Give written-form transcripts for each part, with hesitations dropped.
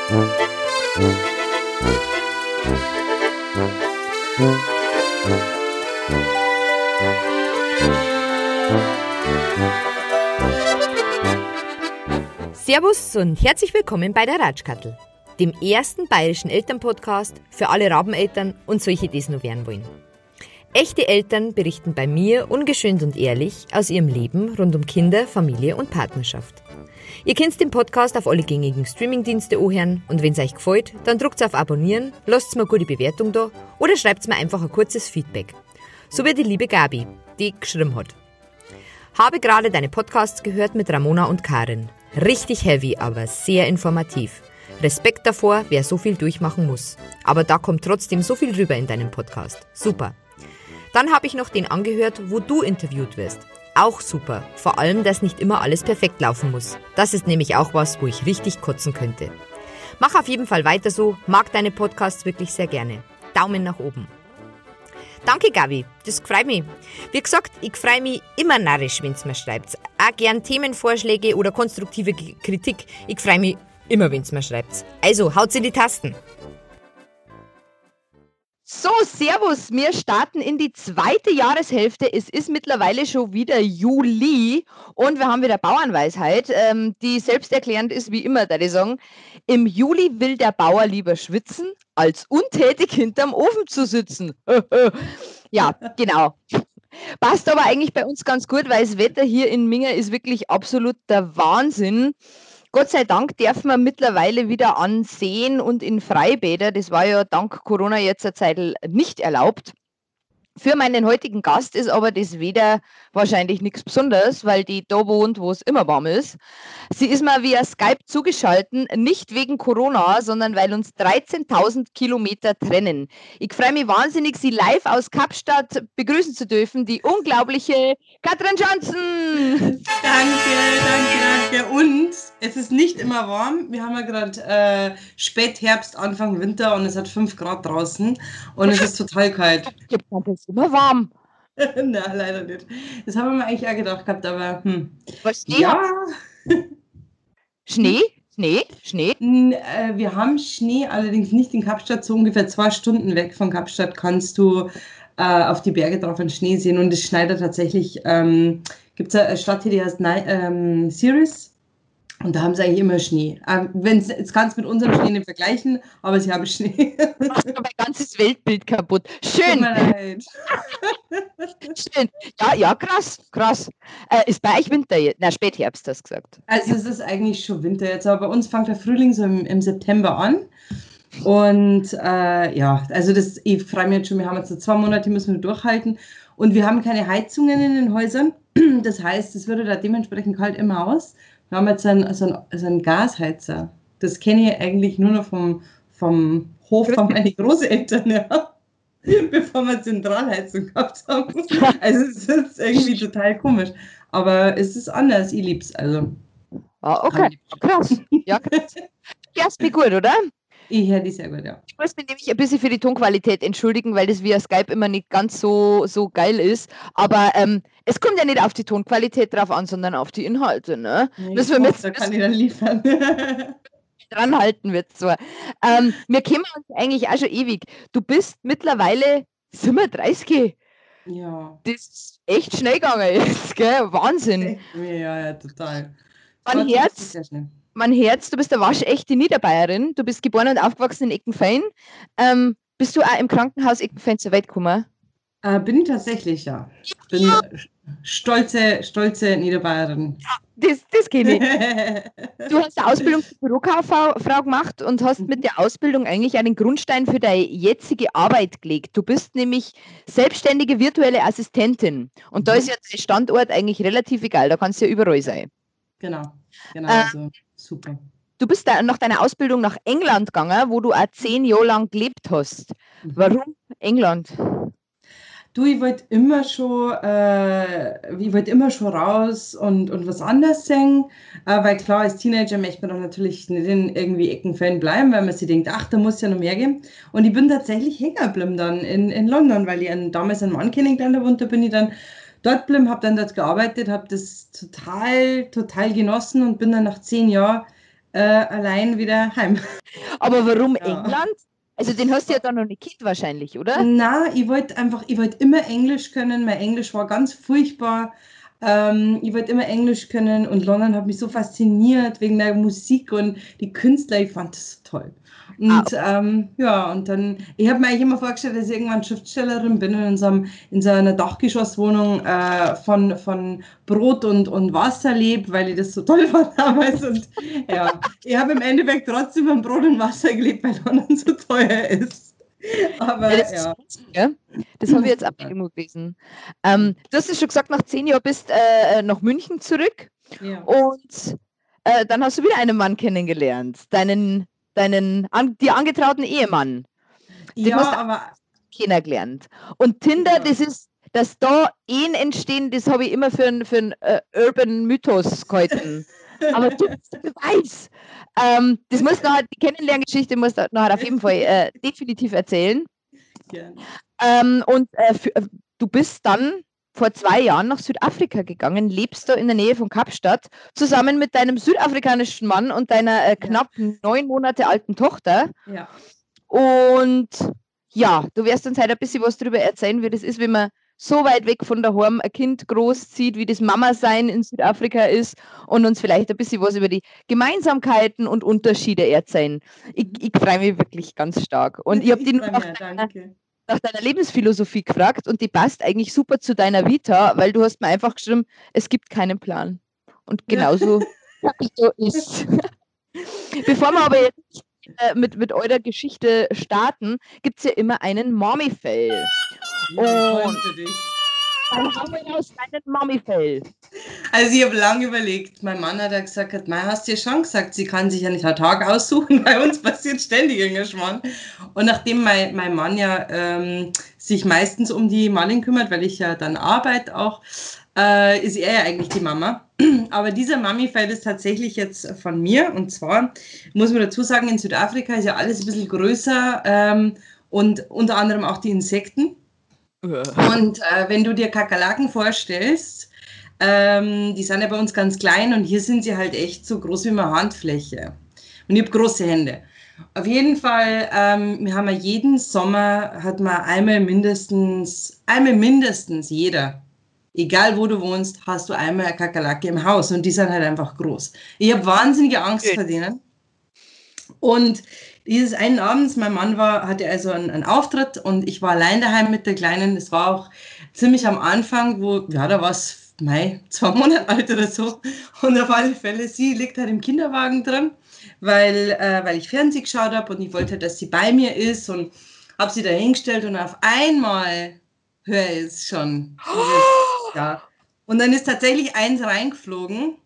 Servus und herzlich willkommen bei der Ratschkattel, dem ersten bayerischen Elternpodcast für alle Rabeneltern und solche, die es noch werden wollen. Echte Eltern berichten bei mir ungeschönt und ehrlich aus ihrem Leben rund um Kinder, Familie und Partnerschaft. Ihr könnt den Podcast auf alle gängigen Streamingdienste anhören und wenn es euch gefällt, dann drückt auf Abonnieren, lasst mir eine gute Bewertung da oder schreibt mir einfach ein kurzes Feedback. So wie die liebe Gabi, die geschrieben hat. Habe gerade deine Podcasts gehört mit Ramona und Karin. Richtig heavy, aber sehr informativ. Respekt davor, wer so viel durchmachen muss. Aber da kommt trotzdem so viel rüber in deinem Podcast. Super. Dann habe ich noch den angehört, wo du interviewt wirst. Auch super. Vor allem, dass nicht immer alles perfekt laufen muss. Das ist nämlich auch was, wo ich richtig kotzen könnte. Mach auf jeden Fall weiter so. Mag deine Podcasts wirklich sehr gerne. Daumen nach oben. Danke, Gabi. Das freut mich. Wie gesagt, ich freue mich immer narrisch, wenn ihr mir schreibt. Auch gern Themenvorschläge oder konstruktive Kritik. Ich freue mich immer, wenn ihr mir schreibt. Also, haut's in die Tasten. So, servus. Wir starten in die zweite Jahreshälfte. Es ist mittlerweile schon wieder Juli und wir haben wieder Bauernweisheit, die selbsterklärend ist, wie immer, würde ich sagen. Im Juli will der Bauer lieber schwitzen, als untätig hinterm Ofen zu sitzen. Ja, genau. Passt aber eigentlich bei uns ganz gut, weil das Wetter hier in Minga ist wirklich absolut der Wahnsinn. Gott sei Dank dürfen wir mittlerweile wieder an Seen und in Freibäder. Das war ja dank Corona jetzt eine Zeit nicht erlaubt. Für meinen heutigen Gast ist aber das Wetter wahrscheinlich nichts Besonderes, weil die da wohnt, wo es immer warm ist. Sie ist mal via Skype zugeschaltet, nicht wegen Corona, sondern weil uns 13.000 Kilometer trennen. Ich freue mich wahnsinnig, Sie live aus Kapstadt begrüßen zu dürfen, die unglaubliche Katrin Johnson. Danke. Und es ist nicht immer warm. Wir haben ja gerade Spätherbst, Anfang Winter und es hat 5 Grad draußen und es ist total kalt. Es ist immer warm. Nein, leider nicht. Das haben wir mir eigentlich auch gedacht gehabt, aber Was Schnee? ja. Schnee? Wir haben Schnee, allerdings nicht in Kapstadt. So ungefähr 2 Stunden weg von Kapstadt kannst du auf die Berge drauf einen Schnee sehen und es schneit da tatsächlich. Gibt es eine Stadt hier, die heißt Ceres. Und da haben sie eigentlich immer Schnee. Jetzt kannst du mit unserem Schnee nicht vergleichen, aber sie haben Schnee. Du machst mein ganzes Weltbild kaputt. Schön. Tut mir leid. Schön. Ja, krass. Ist bei euch Winter jetzt? Na, Spätherbst, hast du gesagt. Also es ist eigentlich schon Winter jetzt, aber bei uns fängt der Frühling so im September an. Und ich freue mich jetzt schon, wir haben jetzt so 2 Monate, müssen wir durchhalten. Und wir haben keine Heizungen in den Häusern. Das heißt, es würde da dementsprechend kalt immer aus. Wir haben jetzt einen Gasheizer. Das kenne ich eigentlich nur noch vom Hof von meinen Großeltern, ja. Bevor wir Zentralheizung gehabt haben. Also es ist irgendwie total komisch. Aber es ist anders, ich liebe es. Also. Okay, krass. Ja, krass. Du hörst mich gut, oder? Ich höre die sehr gut, ja. Ich muss mich nämlich ein bisschen für die Tonqualität entschuldigen, weil das via Skype immer nicht ganz so geil ist. Aber es kommt ja nicht auf die Tonqualität drauf an, sondern auf die Inhalte. Ne? Nee, da kann ich dann liefern. Dran halten wird so. Wir kennen uns eigentlich auch schon ewig. Du bist mittlerweile 35. Ja. Das ist echt schnell gegangen jetzt, gell? Wahnsinn. Ja, total. Man hört, du bist eine waschechte Niederbayerin. Du bist geboren und aufgewachsen in Eckenfein. Bist du auch im Krankenhaus Eckenfein zur Welt gekommen? Bin ich tatsächlich, ja. Bin stolze Niederbayerin. Das kenne ich. Du hast eine Ausbildung zur Bürokauffrau gemacht und hast mit der Ausbildung eigentlich einen Grundstein für deine jetzige Arbeit gelegt. Du bist nämlich selbstständige virtuelle Assistentin. Und da ist ja der Standort eigentlich relativ egal. Da kannst du ja überall sein. Genau, also super. Du bist nach deiner Ausbildung nach England gegangen, wo du auch 10 Jahre lang gelebt hast. Warum England? Du, ich wollte immer schon raus und was anderes sehen, weil klar, als Teenager möchte man doch natürlich nicht in irgendwie Eckenfällen bleiben, weil man sich denkt, ach, da muss ja noch mehr geben. Und ich bin tatsächlich hängen geblieben dann in London, weil ich damals einen Mann kennengelernt habe und da bin ich dann dort geblieben, habe dann dort gearbeitet, habe das total genossen und bin dann nach 10 Jahren allein wieder heim. Aber warum Ja. England? Also den hast du ja dann noch nicht kennt wahrscheinlich, oder? Na, ich wollte immer Englisch können. Mein Englisch war ganz furchtbar. Ich wollte immer Englisch können und London hat mich so fasziniert wegen der Musik und die Künstler. Ich fand das so toll. Ah, Und ja, und dann, ich habe mir eigentlich immer vorgestellt, dass ich irgendwann Schriftstellerin bin und in so einer Dachgeschosswohnung von Brot und Wasser lebe, weil ich das so toll fand damals. Und ja, ich habe im Endeffekt trotzdem von Brot und Wasser gelebt, weil London so teuer ist. ja, Aber das ist ja. lustig, ja? Das habe ich jetzt auch irgendwo gelesen. Du hast ja schon gesagt, nach 10 Jahren bist nach München zurück Ja. und dann hast du wieder einen Mann kennengelernt, dir angetrauten Ehemann. Den hast Ja, du aber kennengelernt. Und Tinder, ja. dass da Ehen entstehen, das habe ich immer für einen Urban Mythos gehalten. Aber du bist der Beweis. Das muss nachher, die Kennenlerngeschichte muss nachher auf jeden Fall definitiv erzählen. Gerne. Und du bist dann vor 2 Jahren nach Südafrika gegangen, lebst da in der Nähe von Kapstadt, zusammen mit deinem südafrikanischen Mann und deiner Ja. knapp 9 Monate alten Tochter. Ja. Und ja, du wirst uns heute ein bisschen was darüber erzählen, wie das ist, wenn man so weit weg von daheim ein Kind großzieht, wie das Mama-Sein in Südafrika ist und uns vielleicht ein bisschen was über die Gemeinsamkeiten und Unterschiede erzählen. Ich freue mich wirklich ganz stark. Und ich habe Ich dich nur freue mich, ja, danke. nach deiner Lebensphilosophie gefragt und die passt eigentlich super zu deiner Vita, weil du hast mir einfach geschrieben, es gibt keinen Plan. Und Ja. genauso so ist. Bevor wir aber jetzt mit eurer Geschichte starten, gibt es ja immer einen Mommy-Fail. Toll Und für dich. dann haben wir aus deinem Mommy-Fail. Also ich habe lange überlegt. Mein Mann hat ja gesagt, Mei, hast du ja schon gesagt, sie kann sich ja nicht einen Tag aussuchen. Bei uns passiert ständig irgendein Schmarrn. Und nachdem mein Mann ja sich meistens um die Mallin kümmert, weil ich ja dann arbeite auch, ist er ja eigentlich die Mama. Aber dieser Mami-Fall ist tatsächlich jetzt von mir. Und zwar muss man dazu sagen, in Südafrika ist ja alles ein bisschen größer und unter anderem auch die Insekten. Und wenn du dir Kakerlaken vorstellst, die sind ja bei uns ganz klein und hier sind sie halt echt so groß wie meine Handfläche. Und ich habe große Hände. Auf jeden Fall, wir haben ja jeden Sommer, hat man einmal mindestens jeder, egal wo du wohnst, hast du einmal eine Kakerlake im Haus und die sind halt einfach groß. Ich habe wahnsinnige Angst vor denen. Und dieses einen Abends, hatte also einen Auftritt und ich war allein daheim mit der Kleinen. Es war auch ziemlich am Anfang, ja, da war es 2 Monate alt oder so. Und auf alle Fälle, sie liegt halt im Kinderwagen drin, weil ich Fernsehen geschaut habe und ich wollte, dass sie bei mir ist und habe sie da hingestellt und auf einmal höre ich es schon. Ja. Und dann ist tatsächlich eins reingeflogen.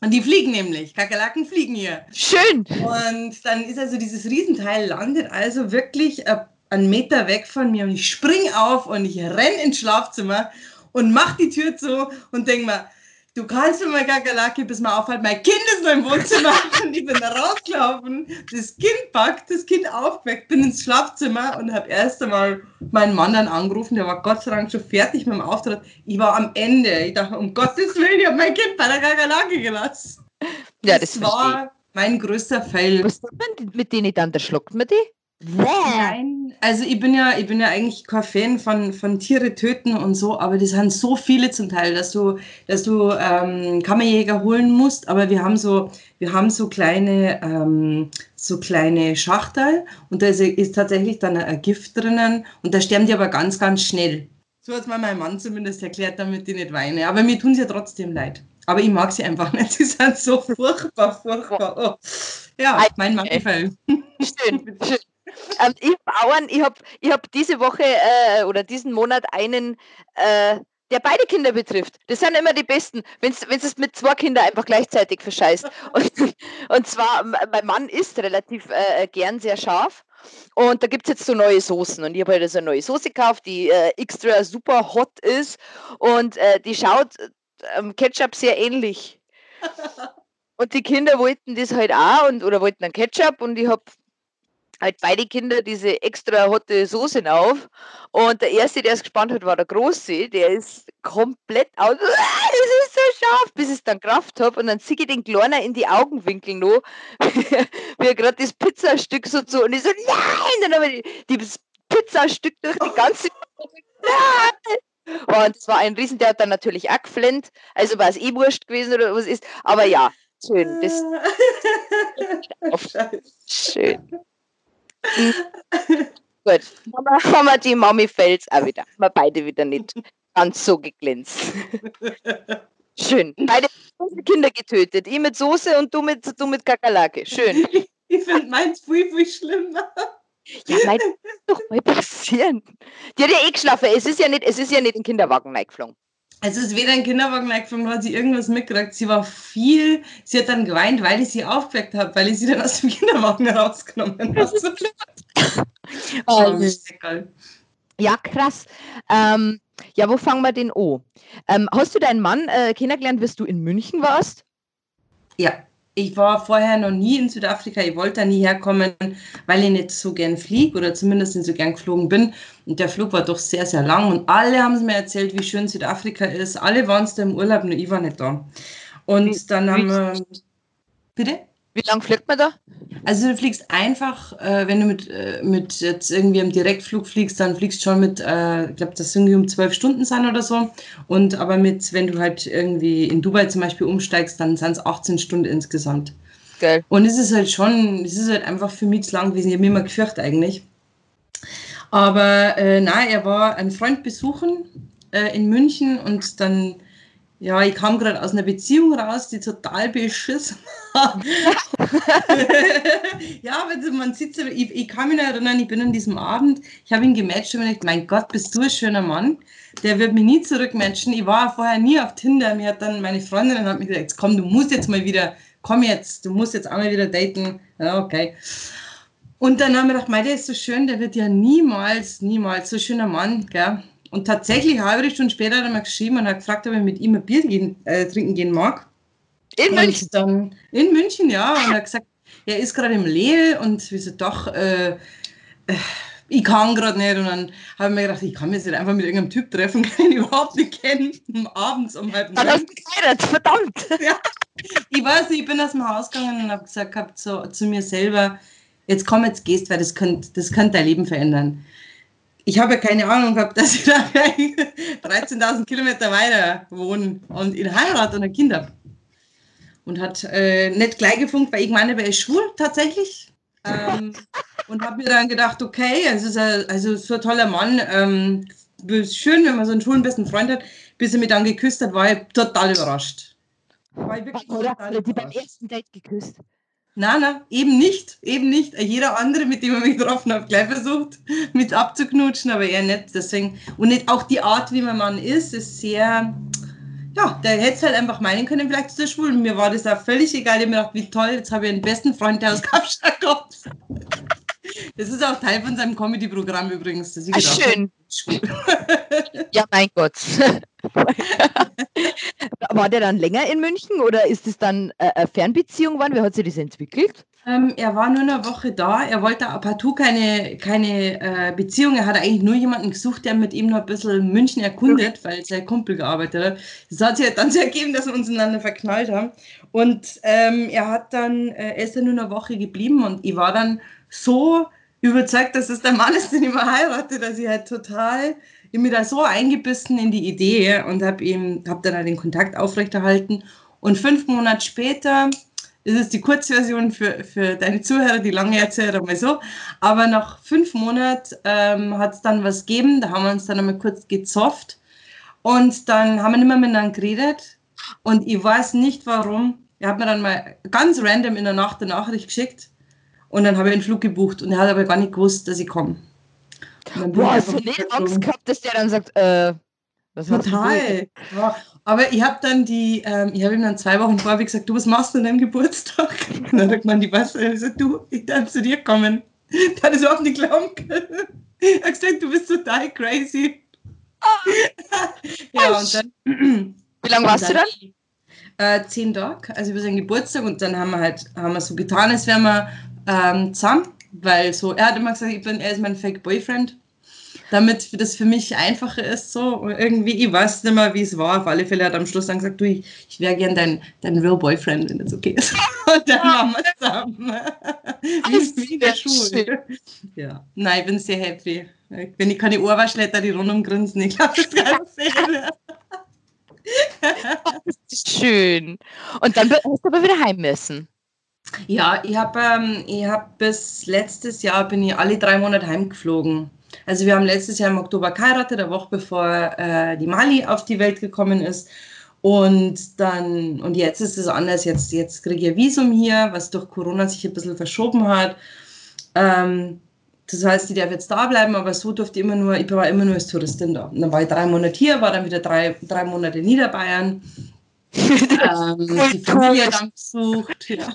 Und die fliegen nämlich. Kakerlaken fliegen hier. Schön. Und dann ist also dieses Riesenteil landet also wirklich einen Meter weg von mir und ich spring auf und ich renne ins Schlafzimmer und mach die Tür zu und denk mir, du kannst mir mal Kakerlake, bis mal aufhört, mein Kind ist noch im Wohnzimmer und ich bin da rausgelaufen, das Kind packt, das Kind aufgeweckt, bin ins Schlafzimmer und habe erst einmal meinen Mann dann angerufen, der war Gott sei Dank schon fertig mit dem Auftritt. Ich war am Ende, ich dachte, um Gottes Willen, ich habe mein Kind bei der Kakerlake gelassen. Ja, das war mein größter Fail. Was tut man mit denen dann? Da schluckt man die? Nein, also ich bin ja eigentlich kein Fan von Tiere töten und so, aber die sind so viele zum Teil, dass du Kammerjäger holen musst. Aber wir haben so kleine Schachtel und da ist tatsächlich dann ein Gift drinnen und da sterben die aber ganz, ganz schnell. So hat es mir mein Mann zumindest erklärt, damit ich nicht weine. Aber mir tun sie ja trotzdem leid. Aber ich mag sie einfach nicht. Sie sind so furchtbar, furchtbar. Oh. Ja, mein Mann-Fall. Schön, schön. Ich hab diese Woche oder diesen Monat einen, der beide Kinder betrifft. Das sind immer die Besten, wenn es mit 2 Kindern einfach gleichzeitig verscheißt. Und zwar, mein Mann isst relativ gern sehr scharf. Und da gibt es jetzt so neue Soßen. Und ich habe halt so eine neue Soße gekauft, die extra super hot ist. Und die schaut Ketchup sehr ähnlich. Und die Kinder wollten das halt auch oder wollten einen Ketchup. Und ich habe halt beide Kinder diese extra hotte Soße auf. Und der erste, der es gespannt hat, war der Große. Der ist komplett aus. Das ist so geschafft, bis ich es dann gerafft habe. Und dann sehe ich den Kleiner in die Augenwinkel noch, wie er gerade das Pizzastück so zu. Und ich so, nein! Dann habe ich das Pizzastück durch die ganze. Nein! Oh, und das war ein Riesen, der hat dann natürlich auch geflennt. Also war es eh wurscht gewesen oder was ist. Aber ja, schön. Das schön. Gut, haben wir die Mami Fels auch wieder. Haben wir beide wieder nicht ganz so geglänzt. Schön. Beide Kinder getötet. Ich mit Soße und du mit Kakerlake. Schön. Ich finde meins viel, viel schlimmer. Ja, mein, das kann doch mal passieren. Die hat ja eh geschlafen. Es ist ja nicht in den Kinderwagen reingeflogen. Es ist weder ein Kinderwagen reingeflogen, noch hat sie irgendwas mitgekriegt. Sie hat dann geweint, weil ich sie aufgeweckt habe, weil ich sie dann aus dem Kinderwagen rausgenommen habe. Ja, krass. Ja, wo fangen wir den an? Hast du deinen Mann kennengelernt, bis du in München warst? Ja, ich war vorher noch nie in Südafrika. Ich wollte da nie herkommen, weil ich nicht so gern fliege oder zumindest nicht so gern geflogen bin. Und der Flug war doch sehr, sehr lang. Und alle haben es mir erzählt, wie schön Südafrika ist. Alle waren es da im Urlaub, nur ich war nicht da. Und dann haben wir... Bitte? Wie lange fliegt man da? Also du fliegst einfach, wenn du mit jetzt irgendwie im Direktflug fliegst, dann fliegst du schon mit, ich glaube, das sind um 12 Stunden sein oder so. Und aber wenn du halt irgendwie in Dubai zum Beispiel umsteigst, dann sind es 18 Stunden insgesamt. Geil. Und es ist halt einfach für mich zu lang gewesen. Ich habe mich immer gefürchtet eigentlich. Aber nein, er war einen Freund besuchen in München und dann... Ja, ich kam gerade aus einer Beziehung raus, die total beschissen war. Ja, aber man sieht so, ich kann mich noch erinnern, ich bin an diesem Abend, ich habe ihn gematcht und mir gedacht, mein Gott, bist du ein schöner Mann. Der wird mich nie zurückmatchen. Ich war vorher nie auf Tinder. Mir hat dann meine Freundin und hat mir gesagt, komm, du musst jetzt mal wieder, du musst jetzt einmal wieder daten. Ja, okay. Und dann haben wir gedacht, der ist so schön, der wird ja niemals so ein schöner Mann, gell. Und tatsächlich eine halbe Stunde später hat er mir geschrieben und hat gefragt, ob ich mit ihm ein Bier trinken gehen mag. In München? Dann, in München, ja. Und er hat gesagt, er ist gerade im Lehl und wir so, doch, ich kann gerade nicht. Und dann habe ich mir gedacht, ich kann mich jetzt nicht einfach mit irgendeinem Typ treffen, den ich überhaupt nicht kenne, abends um 8:30. Dann hast du geheiratet, verdammt. Ja. Ich weiß nicht, ich bin aus dem Haus gegangen und habe gesagt zu mir selber, jetzt komm, jetzt gehst, weil das könnte dein Leben verändern. Ich habe ja keine Ahnung gehabt, dass ich da 13.000 Kilometer weiter wohne und ihn heirate und ein Kind habe. Und hat nicht gleich gefunkt, weil ich meine, er ist schwul tatsächlich. Und habe mir dann gedacht, okay, also so ein toller Mann, schön, wenn man so einen schwulen besten Freund hat. Bis er mich dann geküsst hat, war ich total überrascht. Oder die beim ersten Date geküsst? Nein, eben nicht. Jeder andere, mit dem er mich getroffen hat, gleich versucht, mit abzuknutschen, aber er nicht. Deswegen, und nicht auch die Art, wie mein Mann ist sehr, ja, der hätte es halt einfach meinen können, vielleicht ist er schwul. Mir war das auch völlig egal. Ich habe mir gedacht, wie toll, jetzt habe ich einen besten Freund, der aus Kapstadt kommt. Das ist auch Teil von seinem Comedy-Programm übrigens. Das ich schön. Ja, mein Gott. War der dann länger in München oder ist es dann eine Fernbeziehung geworden? Wie hat sich das entwickelt? Er war nur eine Woche da. Er wollte partout keine Beziehung. Er hat eigentlich nur jemanden gesucht, der mit ihm noch ein bisschen München erkundet, weil sein Kumpel gearbeitet hat. Das hat sich halt dann so ergeben, dass wir uns einander verknallt haben. Und er ist dann nur eine Woche geblieben und ich war dann so überzeugt, dass es der Mann ist, den ich mal heirate, dass ich halt ich bin da so eingebissen in die Idee und hab dann halt den Kontakt aufrechterhalten. Und 5 Monate später, das ist die Kurzversion für deine Zuhörer, die lange erzählt einmal so, aber nach 5 Monaten hat es dann was gegeben, da haben wir uns dann einmal kurz gezofft und dann haben wir nicht mehr miteinander geredet und ich weiß nicht warum. Er hat mir dann mal ganz random in der Nacht eine Nachricht geschickt und dann habe ich einen Flug gebucht und er hat aber gar nicht gewusst, dass ich komme. Boah, hast du nicht Angst gehabt, dass der dann sagt, was total. Ja, aber ich habe dann ich habe ihm dann 2 Wochen vorher gesagt, du, was machst du an deinem Geburtstag? Und dann hat er gemeint, ich weiß, ich darf zu dir kommen. Der hat es überhaupt nicht glauben können. Er hat gesagt, du bist total crazy. Ja, und dann... Wie lange warst du dann? 10 Tage, also über seinen Geburtstag und dann haben wir so getan, als wären wir zusammen, weil so, er hat immer gesagt, er ist mein Fake Boyfriend damit das für mich einfacher ist, so und irgendwie, ich weiß nicht mehr, wie es war. Auf alle Fälle hat er am Schluss dann gesagt, du, ich wäre gern dein Real Boyfriend, wenn das okay ist. Und dann waren wir zusammen. Wie in der Schule. Ja, nein, ich bin sehr happy. Wenn ich keine Ohrwaschletter, die rundum grinsen, ich glaube, das kann ich sehen. Das ist schön. Und dann hast du aber wieder heim müssen. Ja, ich hab bis letztes Jahr bin ich alle 3 Monate heimgeflogen. Also wir haben letztes Jahr im Oktober geheiratet, eine Woche bevor die Mali auf die Welt gekommen ist. Und jetzt ist es anders. Jetzt kriege ich ein Visum hier, was durch Corona sich ein bisschen verschoben hat. Das heißt, ich darf jetzt da bleiben, aber so durfte ich war immer nur als Touristin da. Und dann war ich 3 Monate hier, war dann wieder drei Monate in Niederbayern. Die Familie dann besucht. Ja.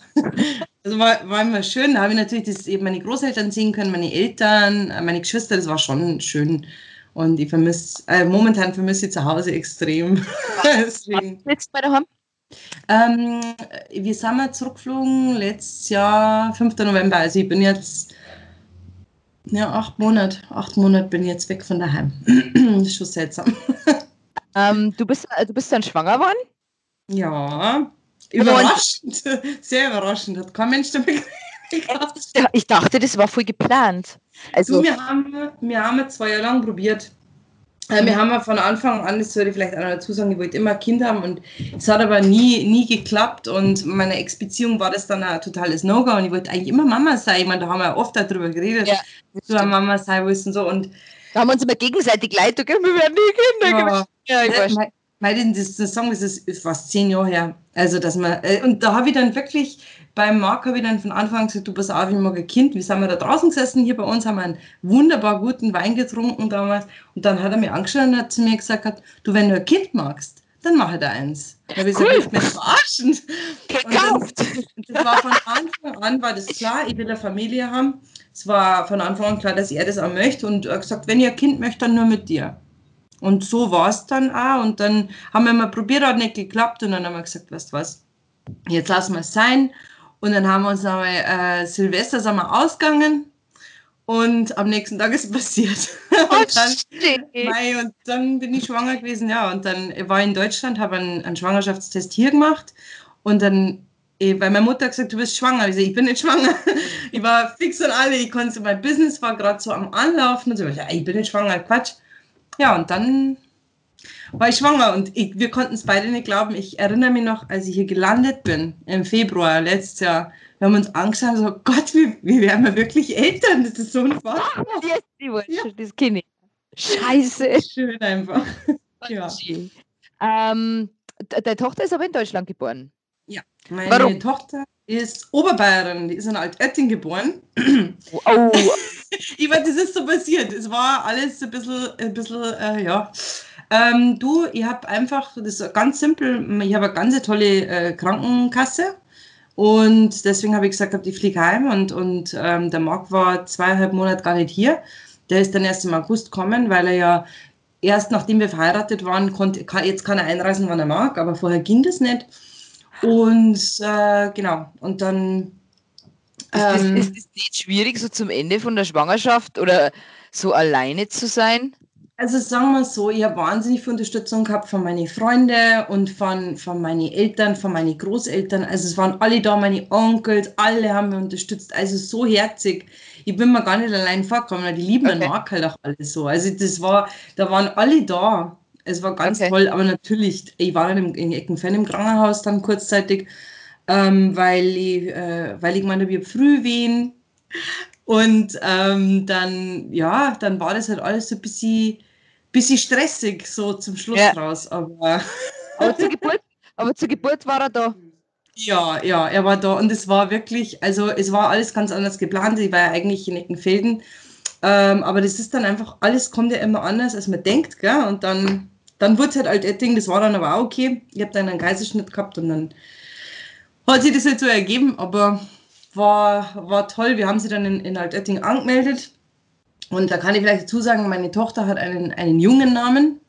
Also war immer schön. Da habe ich natürlich eben meine Großeltern sehen können, meine Eltern, meine Geschwister, das war schon schön. Und ich momentan vermisse ich zu Hause extrem. Deswegen. Jetzt bei daheim? Wir sind mal zurückgeflogen letztes Jahr, 5. November. Also ich bin jetzt 8 Monate bin ich jetzt weg von daheim. Das ist schon seltsam. Du bist dann schwanger geworden? Ja, überraschend. Sehr überraschend. Hat kein Mensch damit gehabt. Ich dachte, das war voll geplant. Also, wir haben 2 Jahre lang probiert. Wir haben von Anfang an, das sollte ich vielleicht auch noch dazu sagen, ich wollte immer ein Kind haben und es hat aber nie geklappt und in meiner Ex-Beziehung war das dann ein totales No-Go und ich wollte eigentlich immer Mama sein. Ich meine, da haben wir oft darüber geredet, dass du eine Mama sein willst und so. Und da haben wir uns immer gegenseitig leid, wir werden nie Kinder. Ja, ich weiß. Das Song ist fast 10 Jahre her. Also, dass man, und da habe ich dann wirklich, beim Marc habe ich dann von Anfang an gesagt, du pass auf, ich mag ein Kind. Wir sind da draußen gesessen, hier bei uns, haben einen wunderbar guten Wein getrunken damals. Und dann hat er mich angeschaut und hat zu mir gesagt, du, wenn du ein Kind magst, dann mach da eins. Da habe ich gesagt, ich bin verarschen. Gekauft. Und das war von Anfang an, war das klar, ich will eine Familie haben. Es war von Anfang an klar, dass er das auch möchte. Und er hat gesagt, wenn ihr ein Kind möchtet, dann nur mit dir. Und so war es dann auch. Und dann haben wir mal probiert, hat nicht geklappt. Und dann haben wir gesagt, weißt du was, jetzt lassen wir es sein. Und dann haben wir uns nochmal Silvester sind wir ausgegangen. Und am nächsten Tag ist es passiert. Und dann bin ich schwanger gewesen. Ja, und dann war ich in Deutschland, habe einen Schwangerschaftstest hier gemacht. Und dann, weil meine Mutter gesagt, du bist schwanger. Ich sage, ich bin nicht schwanger. Ich war fix und alle. Ich konnte, mein Business war gerade so am Anlaufen. Und so, ja, ich bin nicht schwanger, Quatsch. Ja, und dann war ich schwanger und wir konnten es beide nicht glauben. Ich erinnere mich noch, als ich hier gelandet bin, im Februar letztes Jahr, wir haben uns angeschaut und so, Gott, wie werden wir wirklich Eltern? Das ist so unfassbar. Das Kind. Scheiße. Schön einfach. Ja. Deine Tochter ist aber in Deutschland geboren. Ja, meine Tochter ist Oberbayerin, die ist in Altötting geboren. Oh. Ich meine, das ist so passiert. Es war alles ein bisschen ja. Ich habe einfach, das ist ganz simpel, ich habe eine ganz tolle Krankenkasse und deswegen habe ich gesagt, ich fliege heim und der Marc war 2,5 Monate gar nicht hier. Der ist dann erst im August gekommen, weil er ja erst nachdem wir verheiratet waren, jetzt kann er einreisen, wann er mag, aber vorher ging das nicht. Und genau, und dann... Ist das nicht schwierig, so zum Ende von der Schwangerschaft oder so alleine zu sein? Also sagen wir so, ich habe wahnsinnig viel Unterstützung gehabt von meinen Freunden und von meinen Eltern, von meinen Großeltern. Also es waren alle da, meine Onkels, alle haben mich unterstützt. Also so herzig. Ich bin mir gar nicht allein vorgekommen, die lieben den Marc halt auch alle so. Also da waren alle da. Es war ganz toll, aber natürlich, ich war dann in Eckenfenn im Krankenhaus dann kurzzeitig, weil ich meine, wir früh wehen. Und dann war das halt alles so ein bisschen stressig, so zum Schluss raus. Aber zur Geburt war er da. Ja, er war da und es war wirklich, also es war alles ganz anders geplant. Ich war ja eigentlich in Eckenfelden, aber das ist dann einfach, alles kommt ja immer anders, als man denkt, gell? Und dann wurde es halt Altötting, das war dann aber auch okay. Ich habe dann einen Kaiserschnitt gehabt und dann hat sich das halt so ergeben, aber war toll. Wir haben sie dann in Altötting angemeldet und da kann ich vielleicht dazu sagen, meine Tochter hat einen jungen Namen.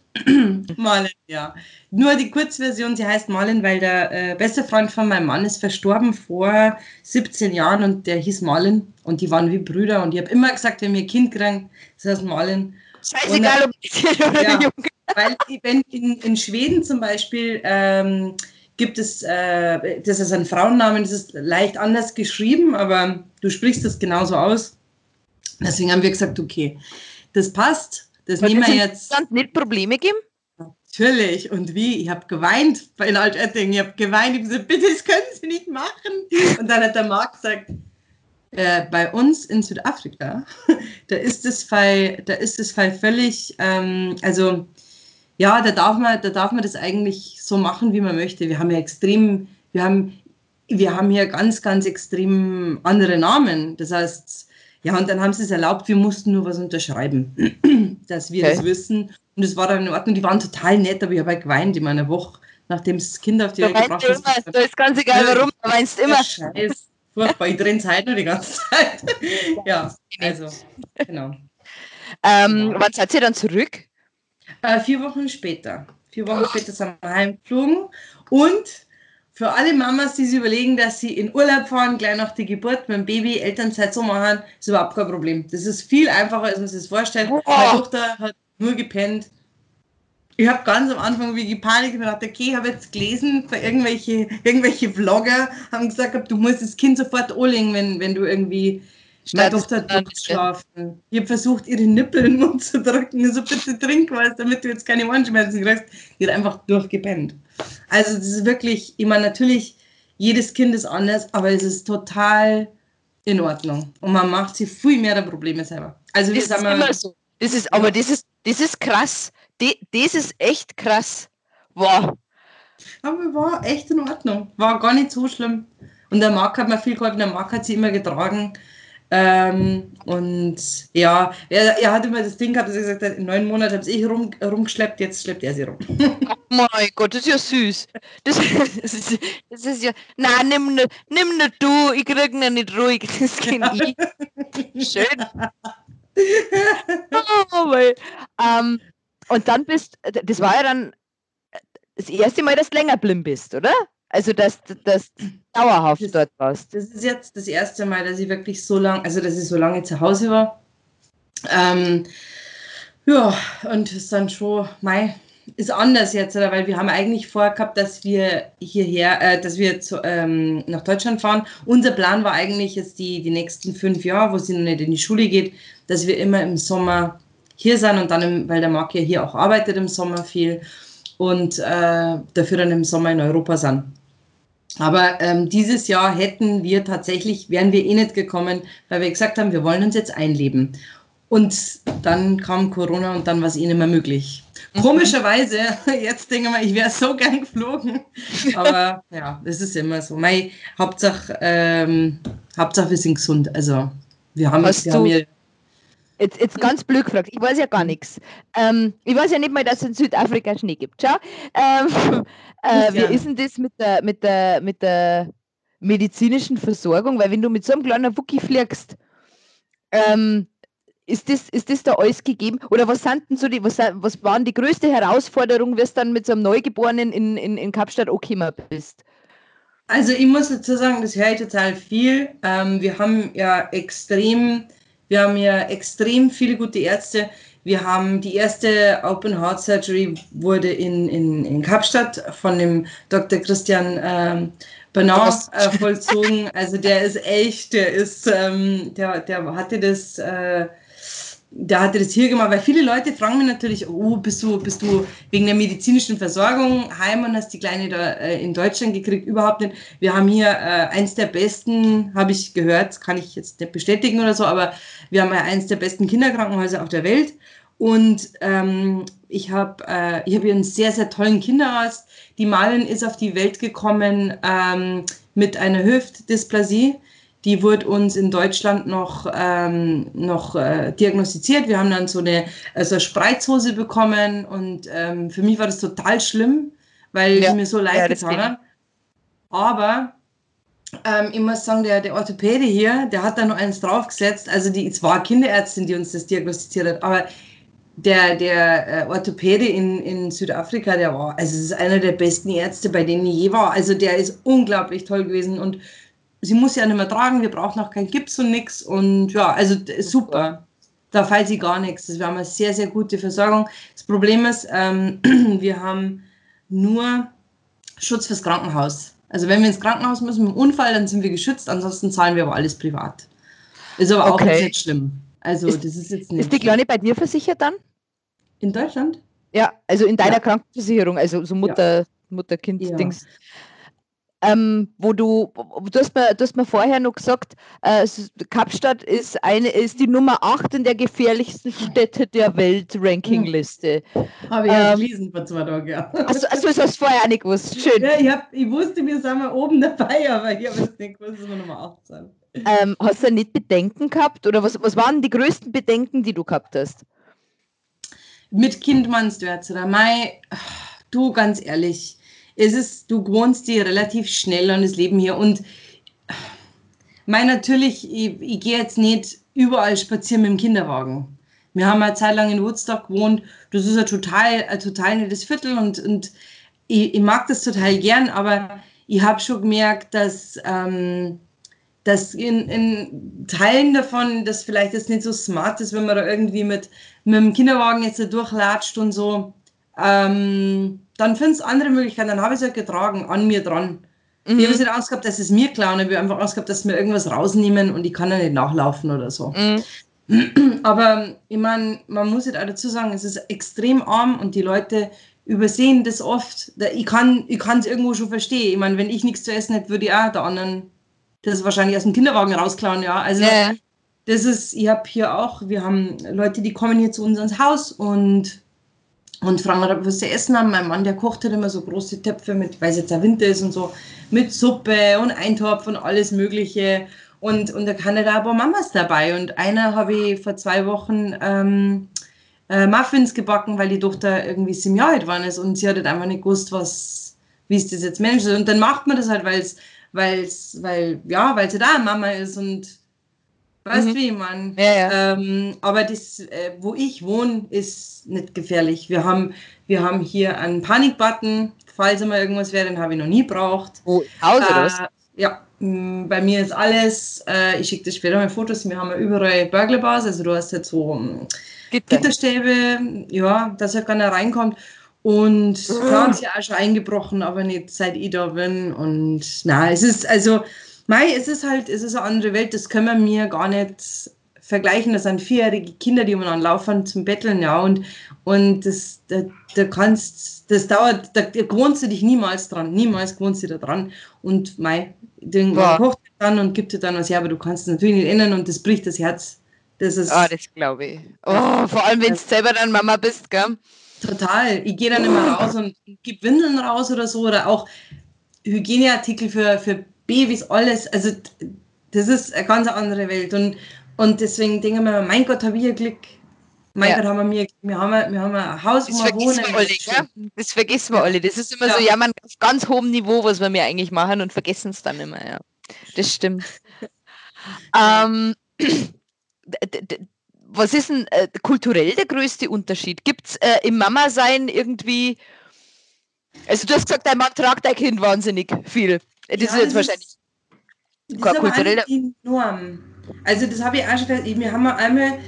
Marlen, ja. Nur die Kurzversion, sie heißt Marlen, weil der beste Freund von meinem Mann ist verstorben vor 17 Jahren und der hieß Marlen und die waren wie Brüder und ich habe immer gesagt, wenn wir ein Kind kriegen, das heißt Marlen Scheißegal, ob Mädchen oder ja, Junge. weil wenn in Schweden zum Beispiel gibt es, das ist ein Frauennamen, das ist leicht anders geschrieben, aber du sprichst das genauso aus. Deswegen haben wir gesagt, okay, das passt, das nehmen wir jetzt. Hat nicht Probleme geben? Natürlich, und wie? Ich habe geweint in Altötting, ich habe geweint, ich habe gesagt, bitte, das können Sie nicht machen. Und dann hat der Marc gesagt, bei uns in Südafrika, da ist das Fall völlig, also ja, da darf man das eigentlich so machen, wie man möchte. Wir haben ja wir haben hier ganz, ganz extrem andere Namen. Das heißt, ja, und dann haben sie es erlaubt, wir mussten nur was unterschreiben, dass wir das wissen. Und das war dann in Ordnung. Die waren total nett, aber ich habe halt geweint in einer Woche, nachdem das Kind auf die Welt gebracht ist. Da ist ganz egal, warum, du weinst immer. Scheiß, furchtbar, ich drehe ins Heide nur die ganze Zeit. Ja, also, genau. Wann seid ihr dann zurück? 4 Wochen später. 4 Wochen später sind wir heimgeflogen. Und für alle Mamas, die sich überlegen, dass sie in Urlaub fahren, gleich nach der Geburt mit dem Baby, Elternzeit so machen, ist überhaupt kein Problem. Das ist viel einfacher, als man sich das vorstellt. Meine Tochter hat nur gepennt. Ich habe ganz am Anfang wie gepanikt und dachte, okay, ich habe jetzt gelesen, bei irgendwelche Vlogger haben gesagt, du musst das Kind sofort anlegen, wenn du irgendwie... Meine Tochter hat durchgeschlafen. Ich habe versucht, ihre Nippel in den Mund zu drücken. So, bitte trink was, damit du jetzt keine Ohrenschmerzen kriegst. Die hat einfach durchgepennt. Also das ist wirklich, ich meine, natürlich, jedes Kind ist anders, aber es ist total in Ordnung. Und man macht sich viel mehr der Probleme selber. Also das ist immer so. Das ist krass. Das ist echt krass. Wow. Aber war echt in Ordnung. War gar nicht so schlimm. Und der Marc hat mir viel geholfen. Der Marc hat sie immer getragen. Und ja, er hat immer das Ding gehabt, dass er gesagt hat, in 9 Monaten habe ich rumgeschleppt, jetzt schleppt er sie rum. Oh mein Gott, das ist ja süß. Das ist ja, nein, nimm nicht du, ich krieg ihn nicht ruhig, das kenne ich. Schön. Oh, und dann das war ja dann das erste Mal, dass du länger blind bist, oder? Also, dass dauerhaft dort warst. Das ist jetzt das erste Mal, dass ich wirklich so lange zu Hause war. Ja, und ist dann schon, ist anders jetzt, weil wir haben eigentlich vorher gehabt, dass wir nach Deutschland fahren. Unser Plan war eigentlich jetzt die nächsten 5 Jahre, wo sie noch nicht in die Schule geht, dass wir immer im Sommer hier sind und dann, weil der Marc ja hier auch arbeitet im Sommer viel und dafür dann im Sommer in Europa sind. Aber dieses Jahr wären wir eh nicht gekommen, weil wir gesagt haben, wir wollen uns jetzt einleben. Und dann kam Corona und dann war es eh nicht mehr möglich. Komischerweise, jetzt denke ich mal, ich wäre so gern geflogen. Aber ja, das ist immer so. Hauptsache, wir sind gesund. Also wir haben hier... Jetzt ganz blöd gefragt, ich weiß ja gar nichts. Ich weiß ja nicht mal, dass es in Südafrika Schnee gibt. Schau. Wie ist denn das mit der medizinischen Versorgung? Weil wenn du mit so einem kleinen Wookie fliegst, ist das da alles gegeben? Oder was sind denn was waren die größte Herausforderung, wie du dann mit so einem Neugeborenen in Kapstadt angekommen bist? Also ich muss dazu sagen, das höre ich total viel. Wir haben ja extrem viele gute Ärzte. Wir haben die erste Open Heart Surgery wurde in Kapstadt von dem Dr. Christian Bernard vollzogen. Also der ist echt, der hatte das hier gemacht, weil viele Leute fragen mich natürlich, bist du wegen der medizinischen Versorgung heim und hast die Kleine da in Deutschland gekriegt? Überhaupt nicht. Wir haben hier eins der besten, habe ich gehört, kann ich jetzt nicht bestätigen oder so, aber wir haben ja eins der besten Kinderkrankenhäuser auf der Welt und ich habe hier einen sehr, sehr tollen Kinderarzt. Die Marlen ist auf die Welt gekommen mit einer Hüftdysplasie. Die wurde uns in Deutschland noch diagnostiziert. Wir haben dann so eine Spreizhose bekommen und für mich war das total schlimm, weil sie mir so leid getan hat. Aber ich muss sagen, der Orthopäde hier, der hat da noch eins draufgesetzt. Also es war eine Kinderärztin, die uns das diagnostiziert hat, aber der Orthopäde in Südafrika, es ist einer der besten Ärzte, bei denen ich je war. Also der ist unglaublich toll gewesen und sie muss ja nicht mehr tragen, wir brauchen auch keinen Gips und nix und ja, also super. Da fällt sie gar nichts. Wir haben eine sehr, sehr gute Versorgung. Das Problem ist, wir haben nur Schutz fürs Krankenhaus. Also wenn wir ins Krankenhaus müssen mit einem Unfall, dann sind wir geschützt, ansonsten zahlen wir aber alles privat. Ist aber auch jetzt nicht schlimm. Also das ist jetzt nicht. Ist die Kleine bei dir versichert dann? In Deutschland? Ja, also in deiner Krankenversicherung, also so Mutter-Kind-Dings. Du hast mir vorher noch gesagt, Kapstadt ist die Nummer 8 in der gefährlichsten Städte der Welt-Rankingliste. Habe ich ja gelesen vor 2 Tagen, ja. Also das hast du vorher auch nicht gewusst. Schön. Ja, ich wusste, wir sind mal oben dabei, aber ich habe es nicht gewusst, dass wir Nummer 8 sind. Hast du nicht Bedenken gehabt? Oder was waren die größten Bedenken, die du gehabt hast? Mit Kind meinst du jetzt, oder? Du, ganz ehrlich, du gewohnst dir relativ schnell an das Leben hier und natürlich, ich gehe jetzt nicht überall spazieren mit dem Kinderwagen. Wir haben eine Zeit lang in Woodstock gewohnt, das ist ein total nettes Viertel und ich mag das total gern, aber ich habe schon gemerkt, dass in Teilen davon, dass vielleicht das nicht so smart ist, wenn man da irgendwie mit dem Kinderwagen jetzt da durchlatscht und so, dann findest du andere Möglichkeiten. Dann habe ich es halt getragen, an mir dran. Ich habe es nicht Angst gehabt, dass es mir klauen. Ich habe einfach Angst gehabt, dass sie mir irgendwas rausnehmen und ich kann ja nicht nachlaufen oder so. Aber ich meine, man muss jetzt auch dazu sagen, es ist extrem arm und die Leute übersehen das oft. Ich kann es irgendwo schon verstehen. Ich meine, wenn ich nichts zu essen hätte, würde ich auch der anderen das wahrscheinlich aus dem Kinderwagen rausklauen. Ja, also das ist, wir haben Leute, die kommen hier zu uns ins Haus und fragen, ob wir was zu essen haben. Mein Mann, der kocht halt immer so große Töpfe mit, weil es jetzt der Winter ist und so, mit Suppe und Eintopf und alles Mögliche. Und da kann halt auch ein paar Mamas dabei. Und einer habe ich vor 2 Wochen Muffins gebacken, weil die Tochter irgendwie 7 Jahre alt war ist und sie hat halt einfach nicht gewusst, wie es das jetzt managt. Und dann macht man das halt, weil sie da eine Mama ist und weißt wie, Mann. Ja. Aber das, wo ich wohne, ist nicht gefährlich. Wir haben hier einen Panikbutton, falls immer irgendwas wäre, den habe ich noch nie gebraucht. Wo, Haus oder was? Ja, bei mir ist alles, ich schicke dir später mal Fotos, wir haben ja überall Burglar-Bars, also du hast jetzt so Gitterstäbe, ja, dass ja keiner reinkommt. Und da haben sie auch schon eingebrochen, aber nicht seit ich da bin. Und es ist eine andere Welt, das können wir mir gar nicht vergleichen. Das sind 4-jährige Kinder, die umeinander laufen zum Betteln, ja, und da gewohnst du dich niemals gewohnst du da dran. Und man kocht dann und gibt dir dann was her, aber du kannst es natürlich nicht ändern und das bricht das Herz. Das glaube ich. Vor allem, wenn du selber dann Mama bist, gell? Total. Ich gehe dann immer raus und gebe Windeln raus oder so oder auch Hygieneartikel für Babys, alles. Also das ist eine ganz andere Welt und deswegen denke ich mir, mein Gott, habe ich ein Glück. Mein Gott, wir haben ein Haus, wo wir wohnen. Das vergessen wir alle. Das ist immer so jammern auf ganz hohem Niveau, was wir eigentlich machen und vergessen es dann immer. Ja. Das stimmt. Was ist denn kulturell der größte Unterschied? Gibt es im Mama-Sein irgendwie, also du hast gesagt, dein Mann tragt dein Kind wahnsinnig viel. Das ist jetzt wahrscheinlich kulturell die Norm. Also das habe ich auch schon gesagt, wir haben einmal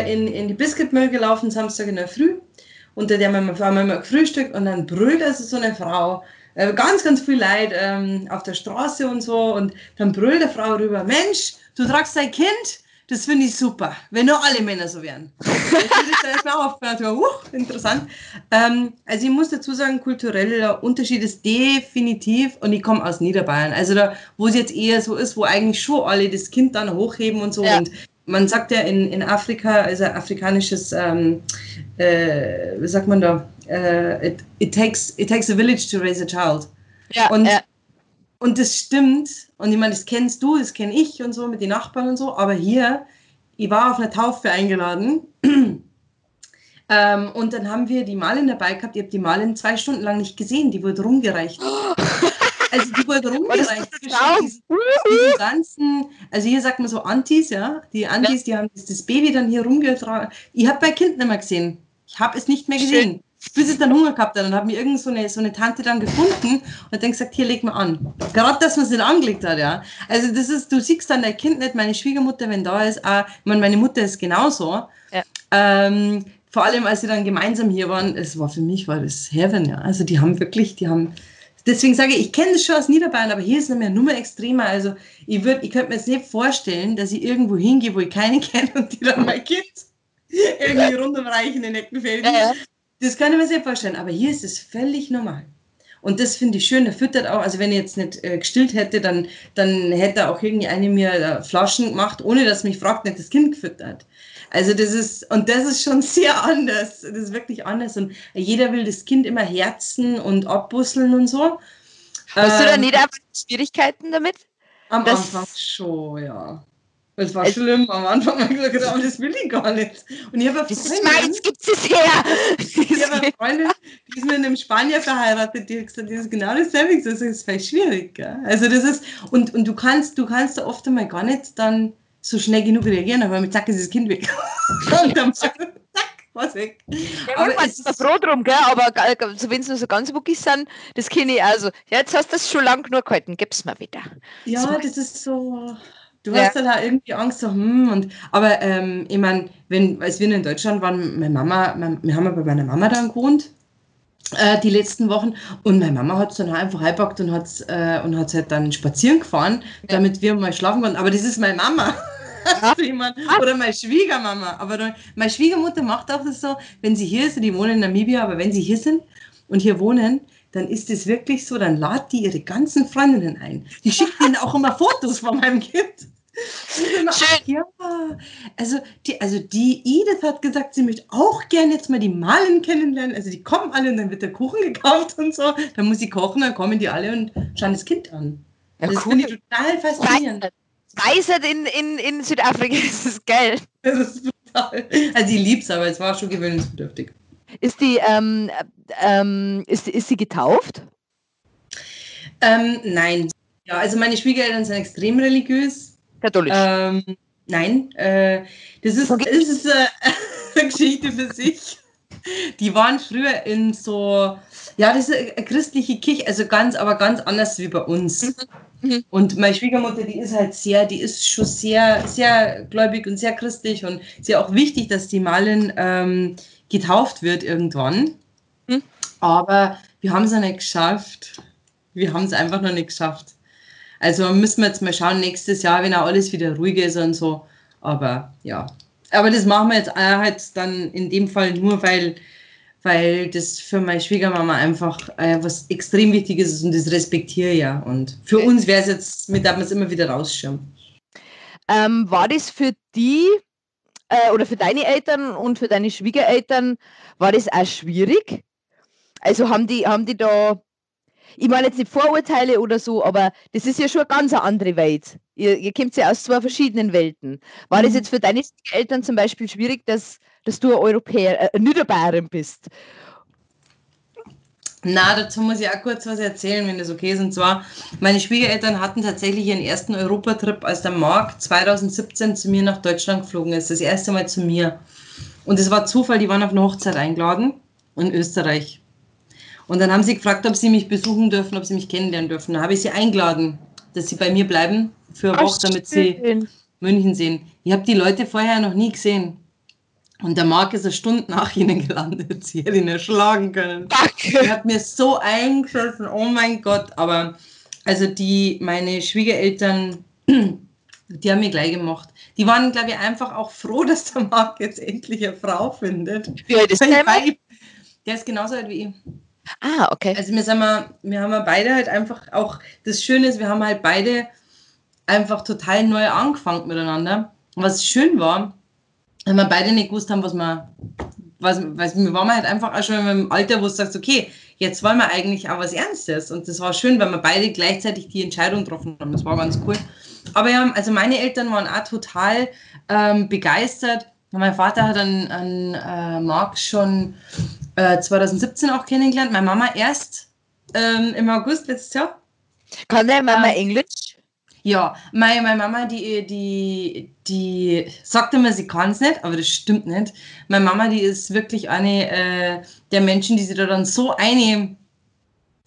in die Biscuitmüll gelaufen, Samstag in der Früh, und da haben wir mal gefrühstückt und dann brüllt also so eine Frau, ganz, ganz viel Leid auf der Straße und so, und dann brüllt der Frau rüber, Mensch, du tragst dein Kind? Das finde ich super, wenn nur alle Männer so wären. Das ist da erstmal aufgehört. Interessant. Also ich muss dazu sagen, kultureller Unterschied ist definitiv, und ich komme aus Niederbayern, also da, wo es jetzt eher so ist, wo eigentlich schon alle das Kind dann hochheben und so. Ja. Und man sagt ja in Afrika, also afrikanisches, wie sagt man da, it takes a village to raise a child. Ja, und das stimmt, und ich meine, das kennst du, das kenne ich und so mit den Nachbarn und so, aber hier, ich war auf einer Taufe eingeladen und dann haben wir die Malin dabei gehabt, ich habe die Malin 2 Stunden lang nicht gesehen, die wurde rumgereicht. Also die wurde rumgereicht. Diesen ganzen, also hier sagt man so Antis, ja, die Antis, die haben das Baby dann hier rumgetragen. Ich habe mein Kind nicht mehr gesehen. Ich habe es nicht mehr gesehen. bis ich dann Hunger gehabt habe. Und habe mir irgend so eine Tante dann gefunden und hat dann gesagt, hier, leg mal an. Gerade, dass man es nicht angelegt hat, ja. Also das ist, du siehst dann dein Kind nicht, meine Schwiegermutter, wenn da ist, auch, ich meine Mutter ist genauso. Ja. Vor allem, als sie dann gemeinsam hier waren, für mich war das Heaven, ja. Also die haben, deswegen sage ich kenne das schon aus Niederbayern, aber hier ist es nur mehr extremer. Also ich könnte mir jetzt nicht vorstellen, dass ich irgendwo hingehe, wo ich keinen kenne und die dann mein Kind irgendwie rundum reichen in Eckenfelden. Ja. Das kann ich mir sehr vorstellen, aber hier ist es völlig normal. Und das finde ich schön, der füttert auch, also wenn ich jetzt nicht gestillt hätte, dann hätte auch irgendwie eine mir Flaschen gemacht, ohne dass mich fragt, nicht das Kind gefüttert. Also das ist schon sehr anders, das ist wirklich anders und jeder will das Kind immer herzen und abbusseln und so. Hast du da nicht einfach Schwierigkeiten damit? Am Anfang schon, ja. Es war schlimm, am Anfang habe ich gesagt, aber das will ich gar nicht. Und ich habe eine Freundin, jetzt gibt es her. Ich habe eine Freundin, die ist mit einem Spanier verheiratet, die hat gesagt, das ist genau dasselbe. Das ist voll schwierig. Gell? Also das ist, und du kannst da oft einmal gar nicht dann so schnell genug reagieren, aber mit zack ist das Kind weg. Und dann zack, was weg. Ja, aber ich bin froh drum, gell? Aber so, wenn es nur so ganz wuckig sind, das kenne ich also. Ja, jetzt hast du das schon lang genug gehalten, gib's mir wieder. Ja, so. Das ist so... Du hast dann auch irgendwie Angst, so, aber ich meine, als wir in Deutschland waren, wir haben ja bei meiner Mama dann gewohnt, die letzten Wochen, und meine Mama hat es dann einfach eingepackt und hat es halt dann spazieren gefahren, damit wir mal schlafen konnten. Aber das ist meine Mama. Oder meine Schwiegermama. Aber meine Schwiegermutter macht auch das so, wenn sie hier ist, die wohnen in Namibia, aber wenn sie hier sind und hier wohnen, dann ist es wirklich so, dann lädt die ihre ganzen Freundinnen ein. Die schickt ihnen auch immer Fotos von meinem Kind. Schön. Ja, also die Edith hat gesagt, sie möchte auch gerne jetzt mal die Malen kennenlernen. Also die kommen alle und dann wird der Kuchen gekauft und so. Dann muss sie kochen, dann kommen die alle und schauen das Kind an. Ja, das finde ich total faszinierend. Weisheit in Südafrika, das ist geil. Das ist brutal. Also ich liebe es, aber es war schon gewöhnungsbedürftig. Ist die ist sie getauft? Nein. Ja, also meine Schwiegereltern sind extrem religiös. Katholisch? Nein. Das ist eine Geschichte für sich. Die waren früher in so, ja, das ist eine christliche Kirche, also ganz anders wie bei uns. Und meine Schwiegermutter, die ist schon sehr, sehr gläubig und sehr christlich und sehr auch wichtig, dass die Malin getauft wird irgendwann. Aber wir haben es ja nicht geschafft. Wir haben es einfach noch nicht geschafft. Also müssen wir jetzt mal schauen, nächstes Jahr, wenn auch alles wieder ruhig ist und so. Aber ja. Aber das machen wir jetzt halt dann in dem Fall nur, weil das für meine Schwiegermama einfach was extrem Wichtiges ist und das respektiere ich ja. Und für uns wäre es jetzt, mit darf man es immer wieder rausschirmen. War das für die oder für deine Eltern und für deine Schwiegereltern, war das auch schwierig? Also haben die da, ich meine jetzt nicht Vorurteile oder so, aber das ist ja schon eine ganz andere Welt. Ihr kommt ja aus zwei verschiedenen Welten. War das jetzt für deine Eltern zum Beispiel schwierig, dass du eine Niederbayerin bist? Na, dazu muss ich auch kurz was erzählen, wenn das okay ist. Und zwar, meine Schwiegereltern hatten tatsächlich ihren ersten Europatrip, als der Marc 2017 zu mir nach Deutschland geflogen ist. Das erste Mal zu mir. Und es war Zufall, die waren auf eine Hochzeit eingeladen in Österreich. Und dann haben sie gefragt, ob sie mich besuchen dürfen, ob sie mich kennenlernen dürfen. Da habe ich sie eingeladen, dass sie bei mir bleiben für eine Woche, damit sie München sehen. Ich habe die Leute vorher noch nie gesehen. Und der Marc ist eine Stunde nach ihnen gelandet. Sie hätte ihn erschlagen können. Er hat mir so eingeschossen, oh mein Gott. Aber also meine Schwiegereltern, die haben mich gleich gemacht. Die waren, glaube ich, einfach auch froh, dass der Marc jetzt endlich eine Frau findet. Wie alt ist der ist genauso alt wie ich. Ah, okay. Also wir haben beide halt einfach auch, das Schöne ist, wir haben halt beide einfach total neu angefangen miteinander. Und was schön war, weil wir beide nicht gewusst haben, wir waren halt einfach auch schon im Alter, wo du sagst, okay, jetzt wollen wir eigentlich auch was Ernstes. Und das war schön, weil wir beide gleichzeitig die Entscheidung getroffen haben. Das war ganz cool. Aber ja, also meine Eltern waren auch total begeistert. Mein Vater hat einen Marc schon 2017 auch kennengelernt. Meine Mama erst im August letztes Jahr. Kann deine Mama Englisch? Ja, meine Mama, die sagt immer, sie kann es nicht, aber das stimmt nicht. Meine Mama, die ist wirklich eine der Menschen, die sich da dann so Ja.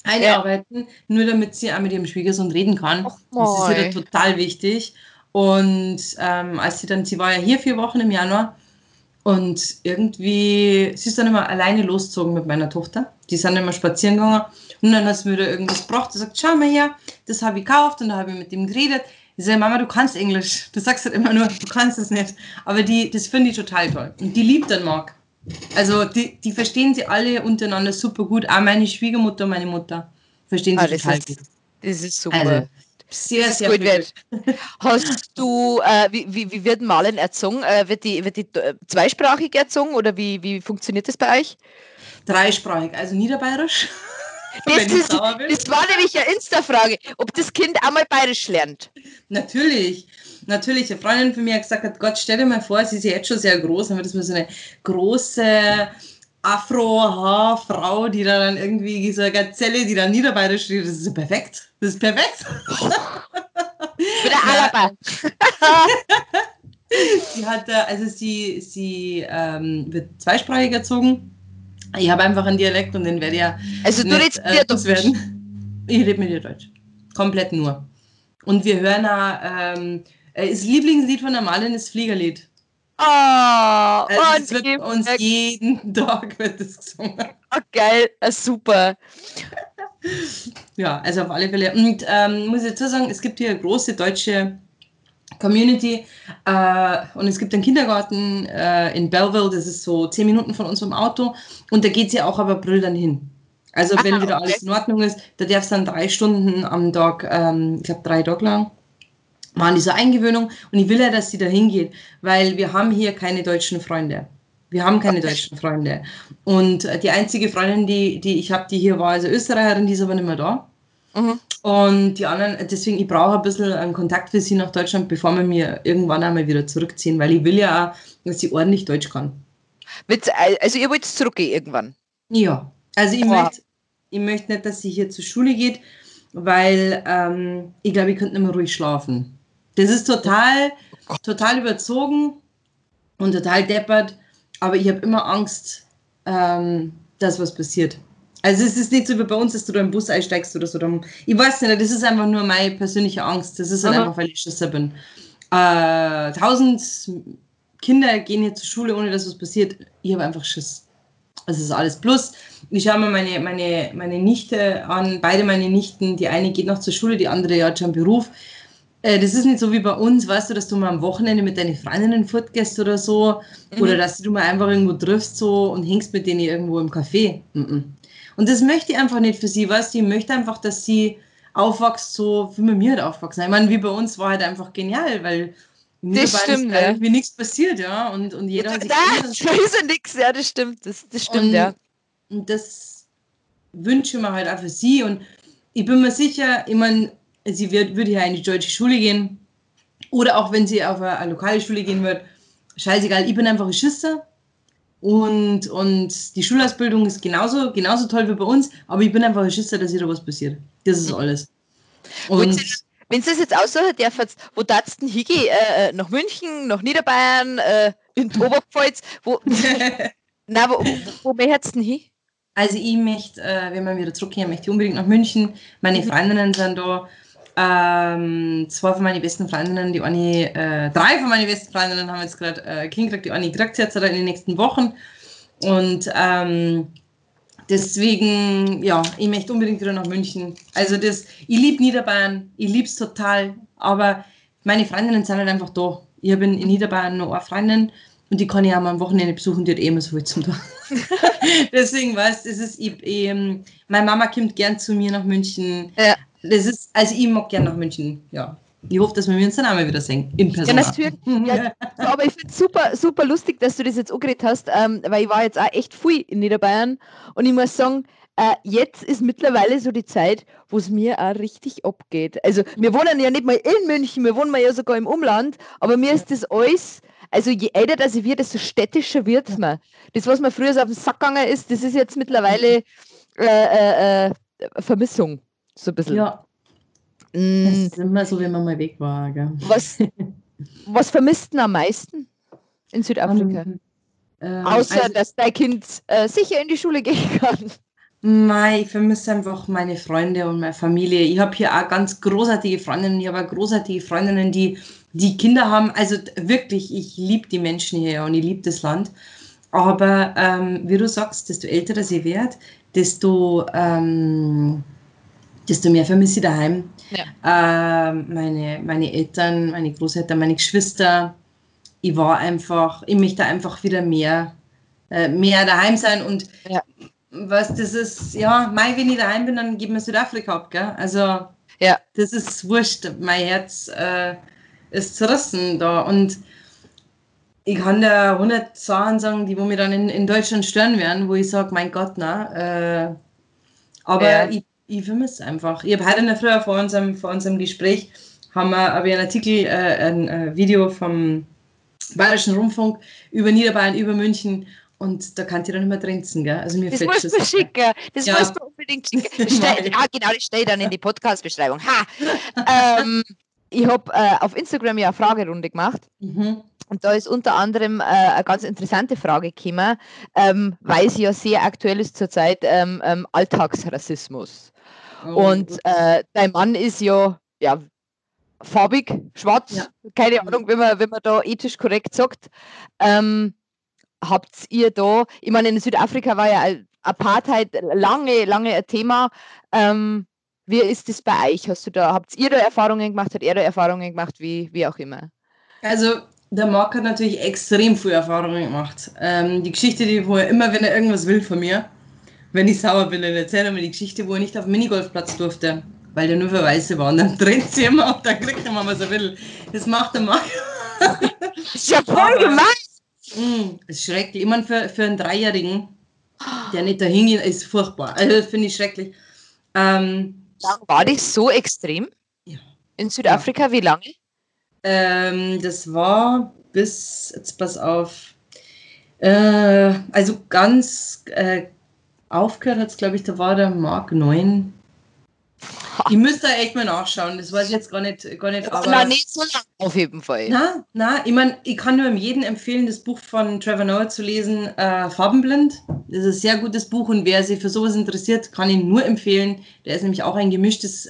einarbeiten, nur damit sie auch mit ihrem Schwiegersohn reden kann. Och, Das ist ihr da moi. total wichtig. Und sie war ja hier 4 Wochen im Januar und irgendwie, sie ist dann immer alleine losgezogen mit meiner Tochter. Die sind immer spazieren gegangen und dann hat sie mir da irgendwas gebracht. Sie sagt, schau mal her, das habe ich gekauft und da habe ich mit dem geredet. Ich sage, Mama, du kannst Englisch. Du sagst halt immer nur, du kannst es nicht. Aber das finde ich total toll. Und die liebt den Marc. Also die verstehen sie alle untereinander super gut. Auch meine Schwiegermutter und meine Mutter verstehen sie Das total gut. ist super. Also sehr, Das ist sehr gut. friedlich. Hast du, wie wird Malen erzogen? Wird die zweisprachig erzogen oder wie funktioniert das bei euch? Dreisprachig, also niederbayerisch, Das, wenn ich sauer bin. das war nämlich eine Insta-Frage, ob das Kind einmal bayerisch lernt. Natürlich. Eine Freundin von mir hat gesagt, Gott, stell dir mal vor, sie ist ja jetzt schon sehr groß, aber das war so eine große Afro-Haarfrau, die da dann irgendwie so eine Gazelle, die dann niederbayerisch steht. Das ist perfekt. Das ist perfekt. Mit der Alaba. Sie hat, sie wird zweisprachig erzogen. Ich habe einfach einen Dialekt und den werde ich ja Also du redest mit ihr Deutsch? werden. Ich rede mit ihr Deutsch. Komplett nur. Und wir hören auch, das Lieblingslied von der Malin ist Fliegerlied. Also es wird bei uns jeden Tag wird das gesungen. Oh, geil, super. Ja, also auf alle Fälle. Und muss ich dazu sagen, es gibt hier eine große deutsche Community und es gibt einen Kindergarten in Belleville, das ist so 10 Minuten von unserem Auto und da geht sie auch ab April dann hin. Also wenn wieder alles in Ordnung ist, da darf es dann 3 Stunden am Tag, ich glaube 3 Tage lang, machen die so Eingewöhnung und ich will ja, dass sie da hingeht, weil wir haben hier keine deutschen Freunde. Wir haben keine deutschen Freunde. Und die einzige Freundin, die ich habe, die hier war, also Österreicherin, die ist aber nicht mehr da. Mhm. Und die anderen, deswegen, ich brauche ein bisschen einen Kontakt für sie nach Deutschland, bevor wir mir irgendwann einmal wieder zurückziehen, weil ich will ja auch, dass sie ordentlich Deutsch kann. Also ihr wollt zurückgehen irgendwann? Ja, also ich möchte nicht, dass sie hier zur Schule geht, weil ich glaube, ich könnte nicht mehr ruhig schlafen. Das ist total überzogen und total deppert, aber ich habe immer Angst, dass was passiert. Also es ist nicht so wie bei uns, dass du da im Bus einsteigst oder so. Ich weiß nicht, das ist einfach nur meine persönliche Angst. Das ist halt einfach, weil ich Schisser bin. 1000 Kinder gehen hier zur Schule, ohne dass was passiert. Ich habe einfach Schiss. Das ist alles. Plus, ich schaue mir meine Nichte an, beide meine Nichten. Die eine geht noch zur Schule, die andere hat schon einen Beruf. Das ist nicht so wie bei uns, weißt du, dass du mal am Wochenende mit deinen Freundinnen fortgehst oder so. Oder dass du mal einfach irgendwo triffst so und hängst mit denen irgendwo im Café. Und das möchte ich einfach nicht für sie, weißt du, ich möchte einfach, dass sie aufwächst, so wie mit mir halt aufwachsen. Ich meine, wie bei uns war halt einfach genial, weil das stimmt, ist irgendwie nichts passiert, ja, und jeder hat sich das ist ja nichts, ja, das stimmt, das stimmt, ja. Und das wünsche ich mir halt auch für sie und ich bin mir sicher, ich meine, sie würde ja in die deutsche Schule gehen oder auch wenn sie auf eine lokale Schule gehen wird, scheißegal, ich bin einfach ein Schisser. Und die Schulausbildung ist genauso toll wie bei uns, aber ich bin einfach ein Schisser, dass hier da was passiert. Das ist alles. Und wenn Sie es jetzt aussuchen dürfen, wo darfst du denn hingehen? Nach München, nach Niederbayern, in die Oberpfalz? Wo möchtest du denn hin? Also ich möchte, wenn wir wieder zurückkehren, möchte ich unbedingt nach München. Meine Freundinnen sind da. 2 von meinen besten Freundinnen, 3 von meinen besten Freundinnen haben jetzt gerade Kind gekriegt, die eine kriegt jetzt in den nächsten Wochen und deswegen, ja, ich möchte unbedingt wieder nach München. Also ich liebe Niederbayern, ich liebe es total, aber meine Freundinnen sind halt einfach da. Ich habe in Niederbayern noch eine Freundin und die kann ich auch mal am Wochenende besuchen, die hat immer so viel zum Tag. Deswegen, weißt du, meine Mama kommt gern zu mir nach München. Ja. Also ich mag gerne nach München, ja. Ich hoffe, dass wir uns dann auch mal wieder sehen, in Person. Ja, natürlich. Ja, aber ich finde es super, super lustig, dass du das jetzt angeredet hast, weil ich war jetzt auch echt viel in Niederbayern und ich muss sagen, jetzt ist mittlerweile so die Zeit, wo es mir auch richtig abgeht. Also wir wohnen ja nicht mal in München, wir wohnen ja sogar im Umland, aber mir ist das alles, also je älter das ich werde, desto städtischer wird es mir. Das, was mir früher so auf den Sack gegangen ist, das ist jetzt mittlerweile Vermissung. So ein bisschen. Ja. Das ist immer so, wenn man mal weg war. Gell? Was vermisst du am meisten in Südafrika? Außer, Also, dass dein Kind sicher in die Schule gehen kann. Mei, ich vermisse einfach meine Freunde und meine Familie. Ich habe hier auch ganz großartige Freundinnen. Ich habe auch großartige Freundinnen, die Kinder haben. Also wirklich, ich liebe die Menschen hier und ich liebe das Land. Aber wie du sagst, desto älter sie wird, desto, desto mehr vermisse ich daheim. Ja. Meine Eltern, meine Großeltern, meine Geschwister. Ich möchte einfach wieder mehr daheim sein und Ja. was das ist, ja, wenn ich daheim bin, dann geben wir Südafrika ab, gell? Also, Ja. das ist wurscht. Mein Herz ist zerrissen da. Und ich kann da 100 Sachen sagen, die wo mir dann in Deutschland stören werden, wo ich sage, mein Gott, na. Aber ich vermisse es einfach. Ich habe heute in der Früh vor unserem Gespräch habe ich einen Artikel, ein Video vom Bayerischen Rundfunk über Niederbayern, über München. Und da kann ich dann nicht mehr trinken, gell? Also mir Das fällt musst du schicken. Das Ja. musst du unbedingt schicken. Genau, das steht dann in die Podcast-Beschreibung. Ich habe auf Instagram ja eine Fragerunde gemacht. Mhm. Und da ist unter anderem eine ganz interessante Frage gekommen, weil sie ja sehr aktuell ist zurzeit, Alltagsrassismus. Und dein Mann ist ja farbig, schwarz, Ja. keine Ahnung, wenn man da ethisch korrekt sagt. Habt ihr da, ich meine, in Südafrika war ja Apartheid lange ein Thema. Wie ist das bei euch? Habt ihr da Erfahrungen gemacht? Hat er da Erfahrungen gemacht? Wie auch immer? Also, der Marc hat natürlich extrem viel Erfahrungen gemacht. Die Geschichte, wo er immer, wenn er irgendwas will von mir, wenn ich sauer bin, dann erzählt er mir die Geschichte, wo er nicht auf den Minigolfplatz durfte, weil der nur für Weiße war. Und dann dreht sie immer auf, dann kriegt er mal, was er will. Das macht der Marc. Das ist ja voll gemein! Das ist schrecklich. Ich meine, für einen Dreijährigen, der nicht dahin geht, ist furchtbar. Also, das finde ich schrecklich. War das so extrem? Ja. In Südafrika? Ja. Wie lange? Das war bis, jetzt pass auf, also ganz aufgehört hat es, glaube ich, da war der Mark 9. Ich müsste da echt mal nachschauen, das weiß ich jetzt gar nicht. Aber nein, nicht so lange auf jeden Fall. Nein, ich meine, ich kann nur jedem empfehlen, das Buch von Trevor Noah zu lesen, Farbenblind. Das ist ein sehr gutes Buch und wer sich für sowas interessiert, kann ihn nur empfehlen. Der ist nämlich auch ein gemischtes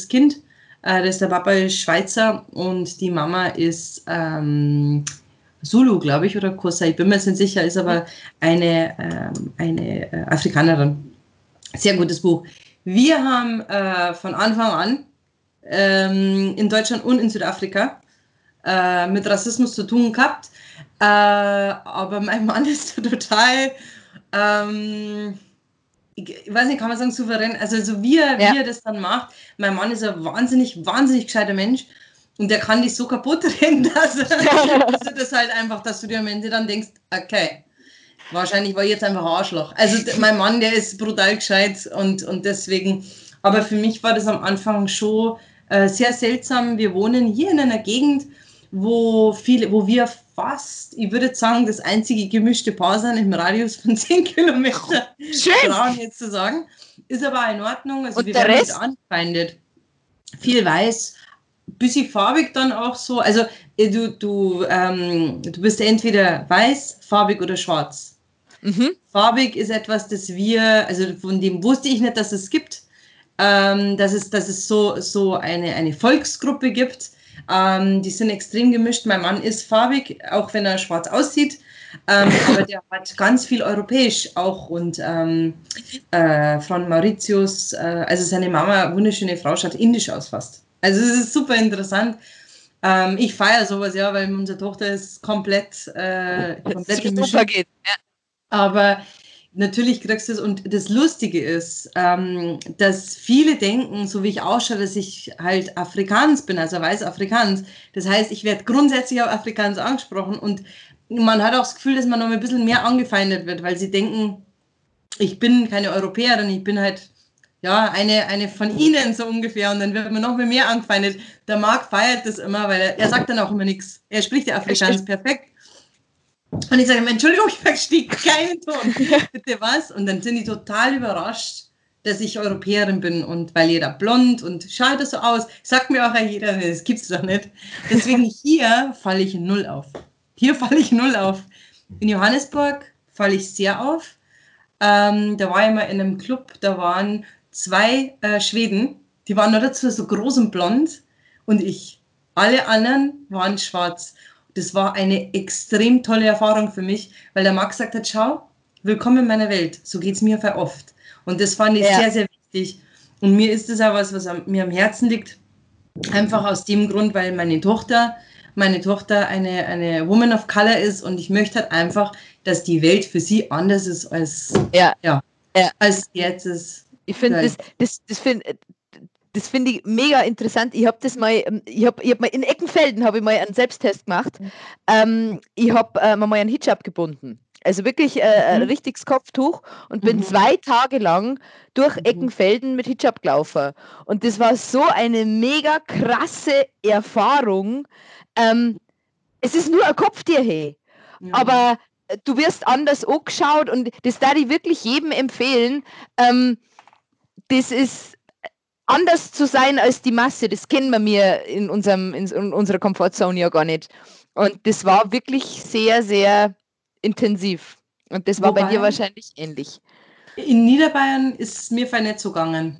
Kind. Der Papa ist Schweizer und die Mama ist Zulu, glaube ich, oder Xhosa, ich bin mir jetzt nicht sicher, ist aber eine Afrikanerin. Sehr gutes Buch. Wir haben von Anfang an in Deutschland und in Südafrika mit Rassismus zu tun gehabt, aber mein Mann ist total, ich weiß nicht, kann man sagen, souverän, also so wie er das dann macht. Mein Mann ist ein wahnsinnig gescheiter Mensch und der kann dich so kaputt reden, dass du das halt einfach, dass du dir am Ende dann denkst, okay, wahrscheinlich war ich jetzt einfach ein Arschloch. Also mein Mann, der ist brutal gescheit und deswegen, aber für mich war das am Anfang schon sehr seltsam. Wir wohnen hier in einer Gegend, wo wir fast, ich würde sagen, das einzige gemischte Paar sind im Radius von 10 Kilometern. Schön! Jetzt zu sagen. Ist aber auch in Ordnung. Also und wir der werden Rest? nicht anfeindet. Viel weiß, bisschen farbig dann auch so. Also du bist entweder weiß, farbig oder schwarz. Mhm. Farbig ist etwas, das also von dem wusste ich nicht, dass es gibt, dass es so eine Volksgruppe gibt. Die sind extrem gemischt. Mein Mann ist farbig, auch wenn er schwarz aussieht, aber der hat ganz viel europäisch auch und von Mauritius, also seine Mama, wunderschöne Frau, schaut indisch aus fast. Also es ist super interessant. Ich feiere sowas, ja, weil unsere Tochter ist komplett Mischung. Geht. Ja. Aber natürlich kriegst du es, und das Lustige ist, dass viele denken, so wie ich ausschaue, dass ich halt Afrikaans bin, also weiß Afrikaans. Das heißt, ich werde grundsätzlich auf Afrikaans angesprochen und man hat auch das Gefühl, dass man noch ein bisschen mehr angefeindet wird, weil sie denken, ich bin keine Europäerin, ich bin halt eine von ihnen so ungefähr und dann wird man noch mehr angefeindet. Der Marc feiert das immer, weil er sagt dann auch immer nichts. Er spricht ja Afrikaans perfekt. Und ich sage ihm, Entschuldigung, ich verstehe keinen Ton. Bitte was? Und dann sind die total überrascht, dass ich Europäerin bin und weil jeder blond und schaut das so aus, sagt mir auch jeder, das gibt's doch nicht. Deswegen hier falle ich null auf. Hier falle ich null auf. In Johannesburg falle ich sehr auf. Da war ich mal in einem Club, da waren 2 Schweden, die waren noch dazu so groß und blond und ich. Alle anderen waren schwarz. Das war eine extrem tolle Erfahrung für mich, weil der Marc gesagt hat, schau, willkommen in meiner Welt. So geht es mir oft. Und das fand ich sehr, sehr wichtig. Und mir ist das auch was mir am Herzen liegt. Einfach aus dem Grund, weil meine Tochter eine Woman of Color ist und ich möchte halt einfach, dass die Welt für sie anders ist als jetzt ist. Ich finde das finde ich mega interessant. Ich habe mal in Eckenfelden habe ich mal einen Selbsttest gemacht. Ich habe mir mal einen Hijab gebunden. Also wirklich ein richtiges Kopftuch und bin 2 Tage lang durch Eckenfelden mit Hijab gelaufen. Und das war so eine mega krasse Erfahrung. Es ist nur ein Kopftier, hey. Ja. Aber du wirst anders angeschaut und das darf ich wirklich jedem empfehlen. Das ist anders zu sein als die Masse, das kennen wir mir in unserer Komfortzone ja gar nicht. Und das war wirklich sehr, sehr intensiv. Und das war bei dir wahrscheinlich ähnlich. In Niederbayern ist es mir nicht so gegangen.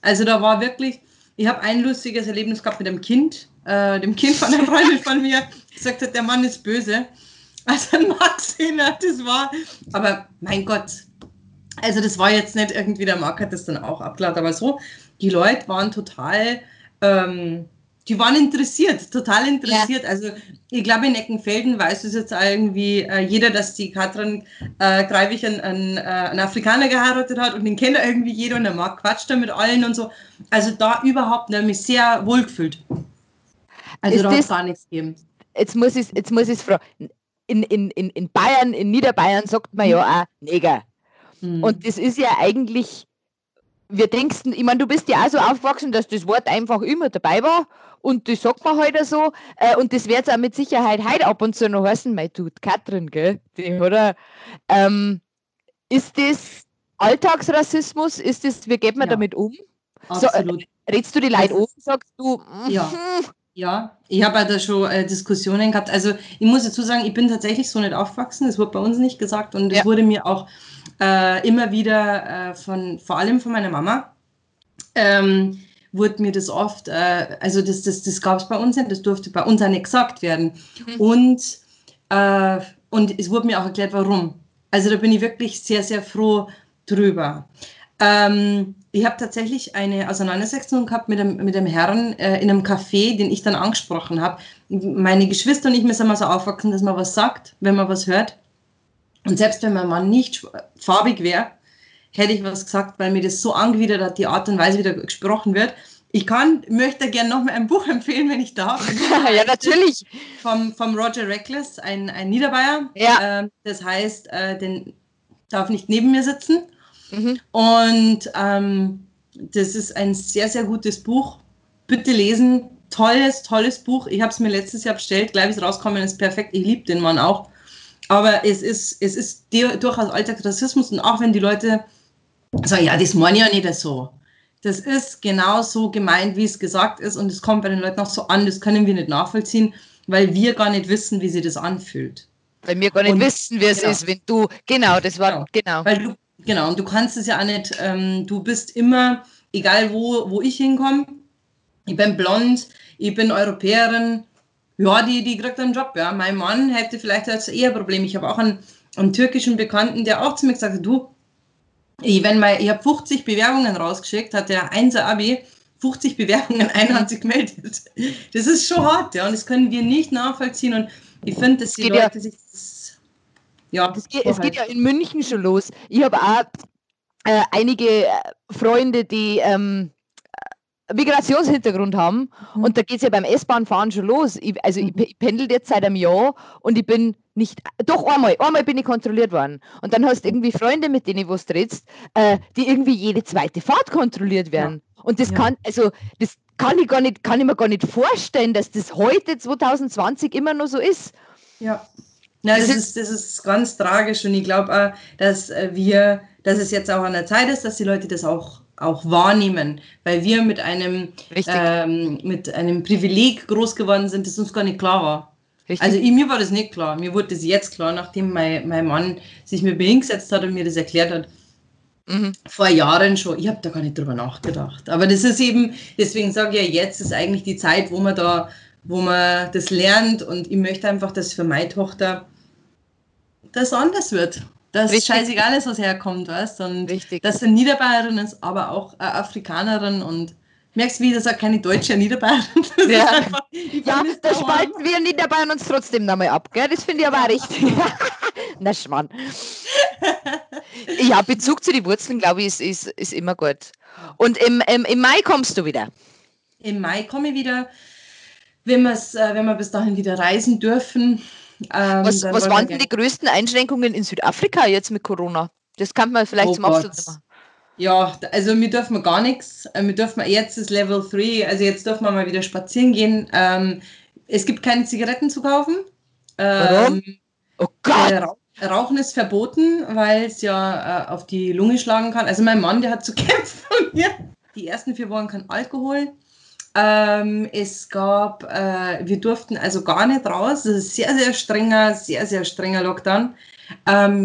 Also da war wirklich, ich habe ein lustiges Erlebnis gehabt mit dem Kind von einer Freundin von mir, gesagt hat, der Mann ist böse. Also ein Maxi, das war, aber mein Gott, also das war jetzt nicht irgendwie, der Marc hat das dann auch abgeladen, aber so, die Leute waren total, die waren total interessiert. Ja. Also ich glaube, in Eckenfelden weiß es jetzt irgendwie jeder, dass die Katrin Greivich einen Afrikaner geheiratet hat und den kennt irgendwie jeder und der Marc quatscht da mit allen und so. Also da überhaupt nicht, mich sehr wohl gefühlt. Also ist da hat es gar nichts gegeben. Jetzt muss ich fragen, in Bayern, in Niederbayern sagt man ja auch Neger. Und das ist ja eigentlich, wir denken, ich meine, du bist ja auch so aufgewachsen, dass das Wort einfach immer dabei war und das sagt man heute halt so und das wird es auch mit Sicherheit heute ab und zu noch heißen, mei, du, Katrin, gell, oder? Ist das Alltagsrassismus? Ist das, wie geht man damit um? Absolut. Redst du die Leute um, sagst du? Ja, ich habe da schon Diskussionen gehabt. Also ich muss dazu sagen, ich bin tatsächlich so nicht aufgewachsen. Das wurde bei uns nicht gesagt und es wurde mir auch immer wieder vor allem von meiner Mama, wurde mir das oft, also das gab es bei uns nicht, das durfte bei uns auch nicht gesagt werden. Und es wurde mir auch erklärt, warum. Also da bin ich wirklich sehr, sehr froh drüber. Ich habe tatsächlich eine Auseinandersetzung gehabt mit einem Herrn in einem Café, den ich dann angesprochen habe. Meine Geschwister und ich müssen mal so aufwachsen, dass man was sagt, wenn man was hört. Und selbst wenn mein Mann nicht farbig wäre, hätte ich was gesagt, weil mir das so angewidert hat, die Art und Weise, wie da gesprochen wird. Möchte gerne noch mal ein Buch empfehlen, wenn ich darf. Ja, natürlich. Vom Roger Reckless, ein Niederbayer. Ja. Das heißt, den darf nicht neben mir sitzen. Und das ist ein sehr, sehr gutes Buch. Bitte lesen. Tolles Buch. Ich habe es mir letztes Jahr bestellt. Gleich ist rausgekommen, ist perfekt. Ich liebe den Mann auch. Aber es ist durchaus Alltagsrassismus. Und auch wenn die Leute sagen, ja, das meine ich ja nicht so. Das ist genau so gemeint, wie es gesagt ist. Und es kommt bei den Leuten auch so an, das können wir nicht nachvollziehen, weil wir gar nicht wissen, wie sich das anfühlt. Weil wir gar nicht wissen, wie es ist, wenn du, genau. Weil und du kannst es ja auch nicht, du bist immer, egal wo ich hinkomme, ich bin blond, ich bin Europäerin, ja, die kriegt einen Job, ja. Mein Mann hätte vielleicht jetzt eher ein Problem. Ich habe auch einen türkischen Bekannten, der auch zu mir gesagt hat, du, ich habe 50 Bewerbungen rausgeschickt, hat der 1er Abi, 50 Bewerbungen, einer hat sich gemeldet. Das ist schon hart, ja, und das können wir nicht nachvollziehen und ich finde, dass die Leute sich das, ja. Es geht ja in München schon los. Ich habe auch einige Freunde, die Migrationshintergrund haben und da geht es ja beim S-Bahn-Fahren schon los. Ich pendel jetzt seit einem Jahr und ich bin einmal bin ich kontrolliert worden. Und dann hast du irgendwie Freunde, mit denen du redest, die irgendwie jede zweite Fahrt kontrolliert werden. Ja. Und das kann ich mir gar nicht vorstellen, dass das heute 2020 immer noch so ist. Ja. Ja, das ist ganz tragisch und ich glaube auch, dass es jetzt auch an der Zeit ist, dass die Leute das auch wahrnehmen, weil wir mit einem Privileg groß geworden sind, das uns gar nicht klar war. Richtig. Also mir war das nicht klar, mir wurde das jetzt klar, nachdem mein Mann sich mit mir hingesetzt hat und mir das erklärt hat. Vor Jahren schon, ich habe da gar nicht drüber nachgedacht, aber das ist eben, deswegen sage ich ja, jetzt ist eigentlich die Zeit, wo man das lernt und ich möchte einfach, dass für meine Tochter das anders wird. Dass scheißegal ist, was herkommt, weißt und dass sie Niederbayerin ist, aber auch Afrikanerin und merkst, wie das auch keine deutsche Niederbayerin ist. Ja, da spalten wir Niederbayern uns trotzdem nochmal ab, gell? Das finde ich aber auch richtig. Na Schmarrn. Ja, Bezug zu den Wurzeln, glaube ich, ist immer gut. Und im Mai kommst du wieder? Im Mai komme ich wieder, wenn wir bis dahin wieder reisen dürfen. Was waren denn die größten Einschränkungen in Südafrika jetzt mit Corona? Das kann man vielleicht zum Abschluss machen. Ja, also wir dürfen gar nichts. Jetzt ist Level 3, also jetzt dürfen wir mal wieder spazieren gehen. Es gibt keine Zigaretten zu kaufen. Warum? Oh Gott! Rauchen ist verboten, weil es ja auf die Lunge schlagen kann. Also mein Mann, der hat zu kämpfen von mir. Die ersten 4 Wochen kein Alkohol. Wir durften also gar nicht raus. Das ist sehr strenger Lockdown.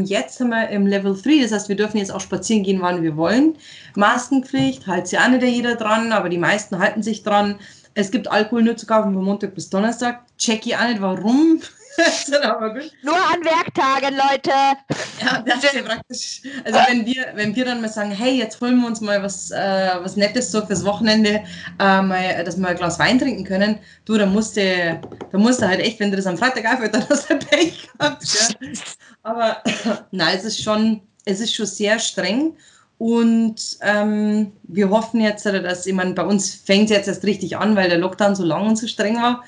Jetzt sind wir im Level 3, das heißt, wir dürfen jetzt auch spazieren gehen, wann wir wollen. Maskenpflicht, hält sich auch nicht jeder dran, aber die meisten halten sich dran. Es gibt Alkohol nur zu kaufen von Montag bis Donnerstag. Check ich auch nicht, warum. Aber gut. Nur an Werktagen, Leute. Ja, das ist ja praktisch. Also wenn wir dann mal sagen, hey, jetzt holen wir uns mal was Nettes so fürs Wochenende, dass wir ein Glas Wein trinken können, da musst du halt echt, wenn du das am Freitag aufhört, dann hast du Pech gehabt. Ja. Aber nein, es ist schon sehr streng. Und wir hoffen jetzt, dass bei uns fängt es jetzt erst richtig an, weil der Lockdown so lang und so streng war.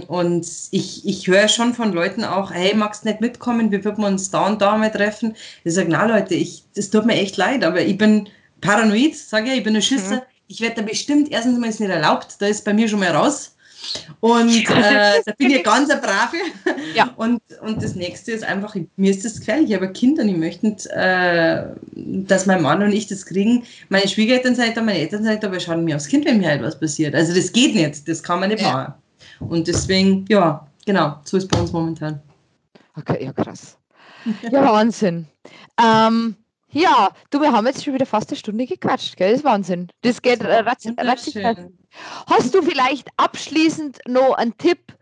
Und ich höre schon von Leuten auch, hey, magst du nicht mitkommen, wir würden uns da und da mal treffen. Ich sage, na Leute, das tut mir echt leid, aber ich bin paranoid, sage ich bin ein Schisser. Ich werde da bestimmt, erstens mal ist nicht erlaubt, da ist bei mir schon mal raus. Und da bin ich ganz eine Brave. Ja. Und das nächste ist einfach, mir ist das gefährlich, ich habe ein Kind und ich möchte nicht, dass mein Mann und ich das kriegen. Meine Schwiegereltern sind da, meine Eltern sind da, aber schauen mir aufs Kind, wenn mir halt was passiert. Also das geht nicht, das kann man nicht machen. Und deswegen, ja, genau, so ist bei uns momentan. Okay, ja, krass. Ja, Wahnsinn. Ja, wir haben jetzt schon wieder fast eine Stunde gequatscht, gell? Das ist Wahnsinn. Das geht ratzig. Hast du vielleicht abschließend noch einen Tipp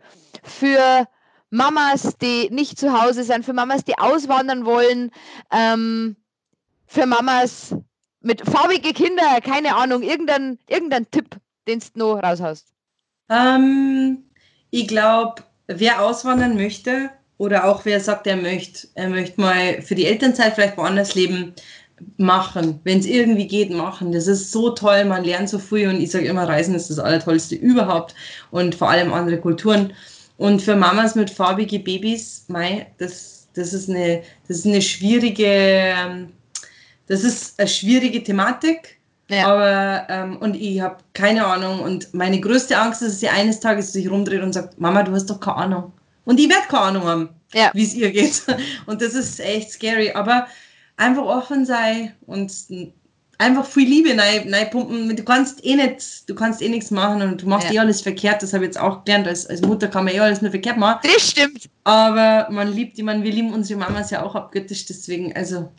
für Mamas, die nicht zu Hause sind, für Mamas, die auswandern wollen, für Mamas mit farbigen Kindern, keine Ahnung, irgendein Tipp, den du noch raushaust? Ich glaube, wer auswandern möchte oder auch wer sagt, er möchte mal für die Elternzeit vielleicht woanders leben, machen. Wenn es irgendwie geht, machen. Das ist so toll, man lernt so viel und ich sage immer, Reisen ist das Allertollste überhaupt und vor allem andere Kulturen. Und für Mamas mit farbigen Babys, das ist eine schwierige Thematik. Ja. Aber, und ich habe keine Ahnung und meine größte Angst ist, dass sie eines Tages sich rumdreht und sagt, Mama, du hast doch keine Ahnung. Und ich werde keine Ahnung haben, wie es ihr geht. Und das ist echt scary. Aber einfach offen sein und einfach viel Liebe reinpumpen. Du kannst nichts machen und du machst alles verkehrt. Das habe ich jetzt auch gelernt. Als Mutter kann man alles nur verkehrt machen. Das stimmt. Aber wir lieben unsere Mamas ja auch abgöttisch. Deswegen, also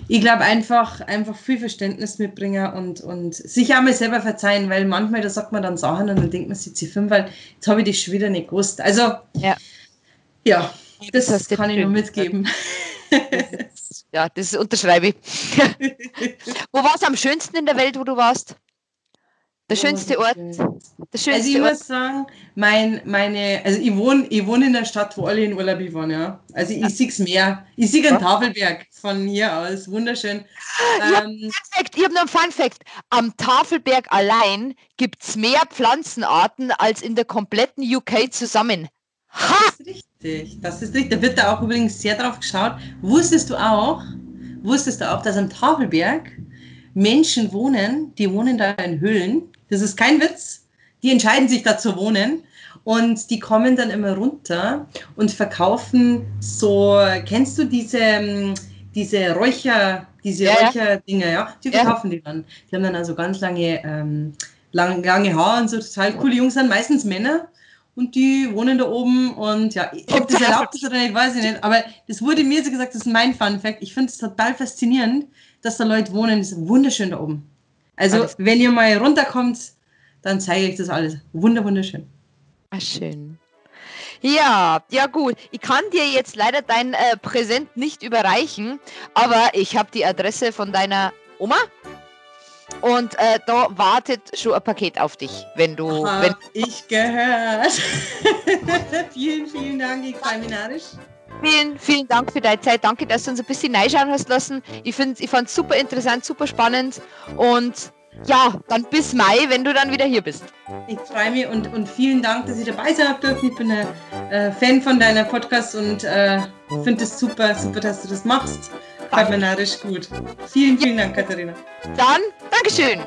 ich glaube einfach viel Verständnis mitbringen und sich auch mal selber verzeihen, weil manchmal, da sagt man dann Sachen und dann denkt man sich, weil jetzt habe ich das schon wieder nicht gewusst. Also, ja das kann ich nur mitgeben. Das unterschreibe ich. Wo war es am schönsten in der Welt, wo du warst? Der schönste Ort? Also ich muss sagen, ich wohne in der Stadt, wo alle in Urlaub waren, ja. Also ich sehe es mehr. Ich sehe einen Tafelberg von hier aus. Wunderschön. Perfekt. Ich habe noch einen Fun-Fact. Am Tafelberg allein gibt es mehr Pflanzenarten als in der kompletten UK zusammen. Ha! Das ist richtig. Da wird da auch übrigens sehr drauf geschaut. Wusstest du auch, dass am Tafelberg Menschen wohnen, die wohnen da in Höhlen? Das ist kein Witz. Die entscheiden sich da zu wohnen. und die kommen dann immer runter und verkaufen so, kennst du diese Räucherdinger, ja? Die verkaufen die dann. Die haben dann also ganz lange Haare und so, total coole Jungs sind, meistens Männer. Und die wohnen da oben und ja, ob das erlaubt ist oder nicht, weiß ich nicht. Aber das wurde mir so gesagt, das ist mein Fun-Fact. Ich finde es total faszinierend, dass da Leute wohnen. Das ist wunderschön da oben. Also, wenn ihr mal runterkommt, dann zeige ich das alles. Wunderschön. Ach, schön. Ja, gut. Ich kann dir jetzt leider dein Präsent nicht überreichen, aber ich habe die Adresse von deiner Oma. Und da wartet schon ein Paket auf dich, wenn du... Hab ich gehört. Vielen Dank, ich freue mich narrisch. Vielen Dank für deine Zeit. Danke, dass du uns ein bisschen reinschauen hast lassen. Ich fand es super interessant, super spannend. Und ja, dann bis Mai, wenn du dann wieder hier bist. Ich freue mich und vielen Dank, dass ich dabei sein durfte. Ich bin ein Fan von deiner Podcast und finde es super, dass du das machst. Freut mich narrisch gut. Vielen Dank, Katharina. Dann, Dankeschön.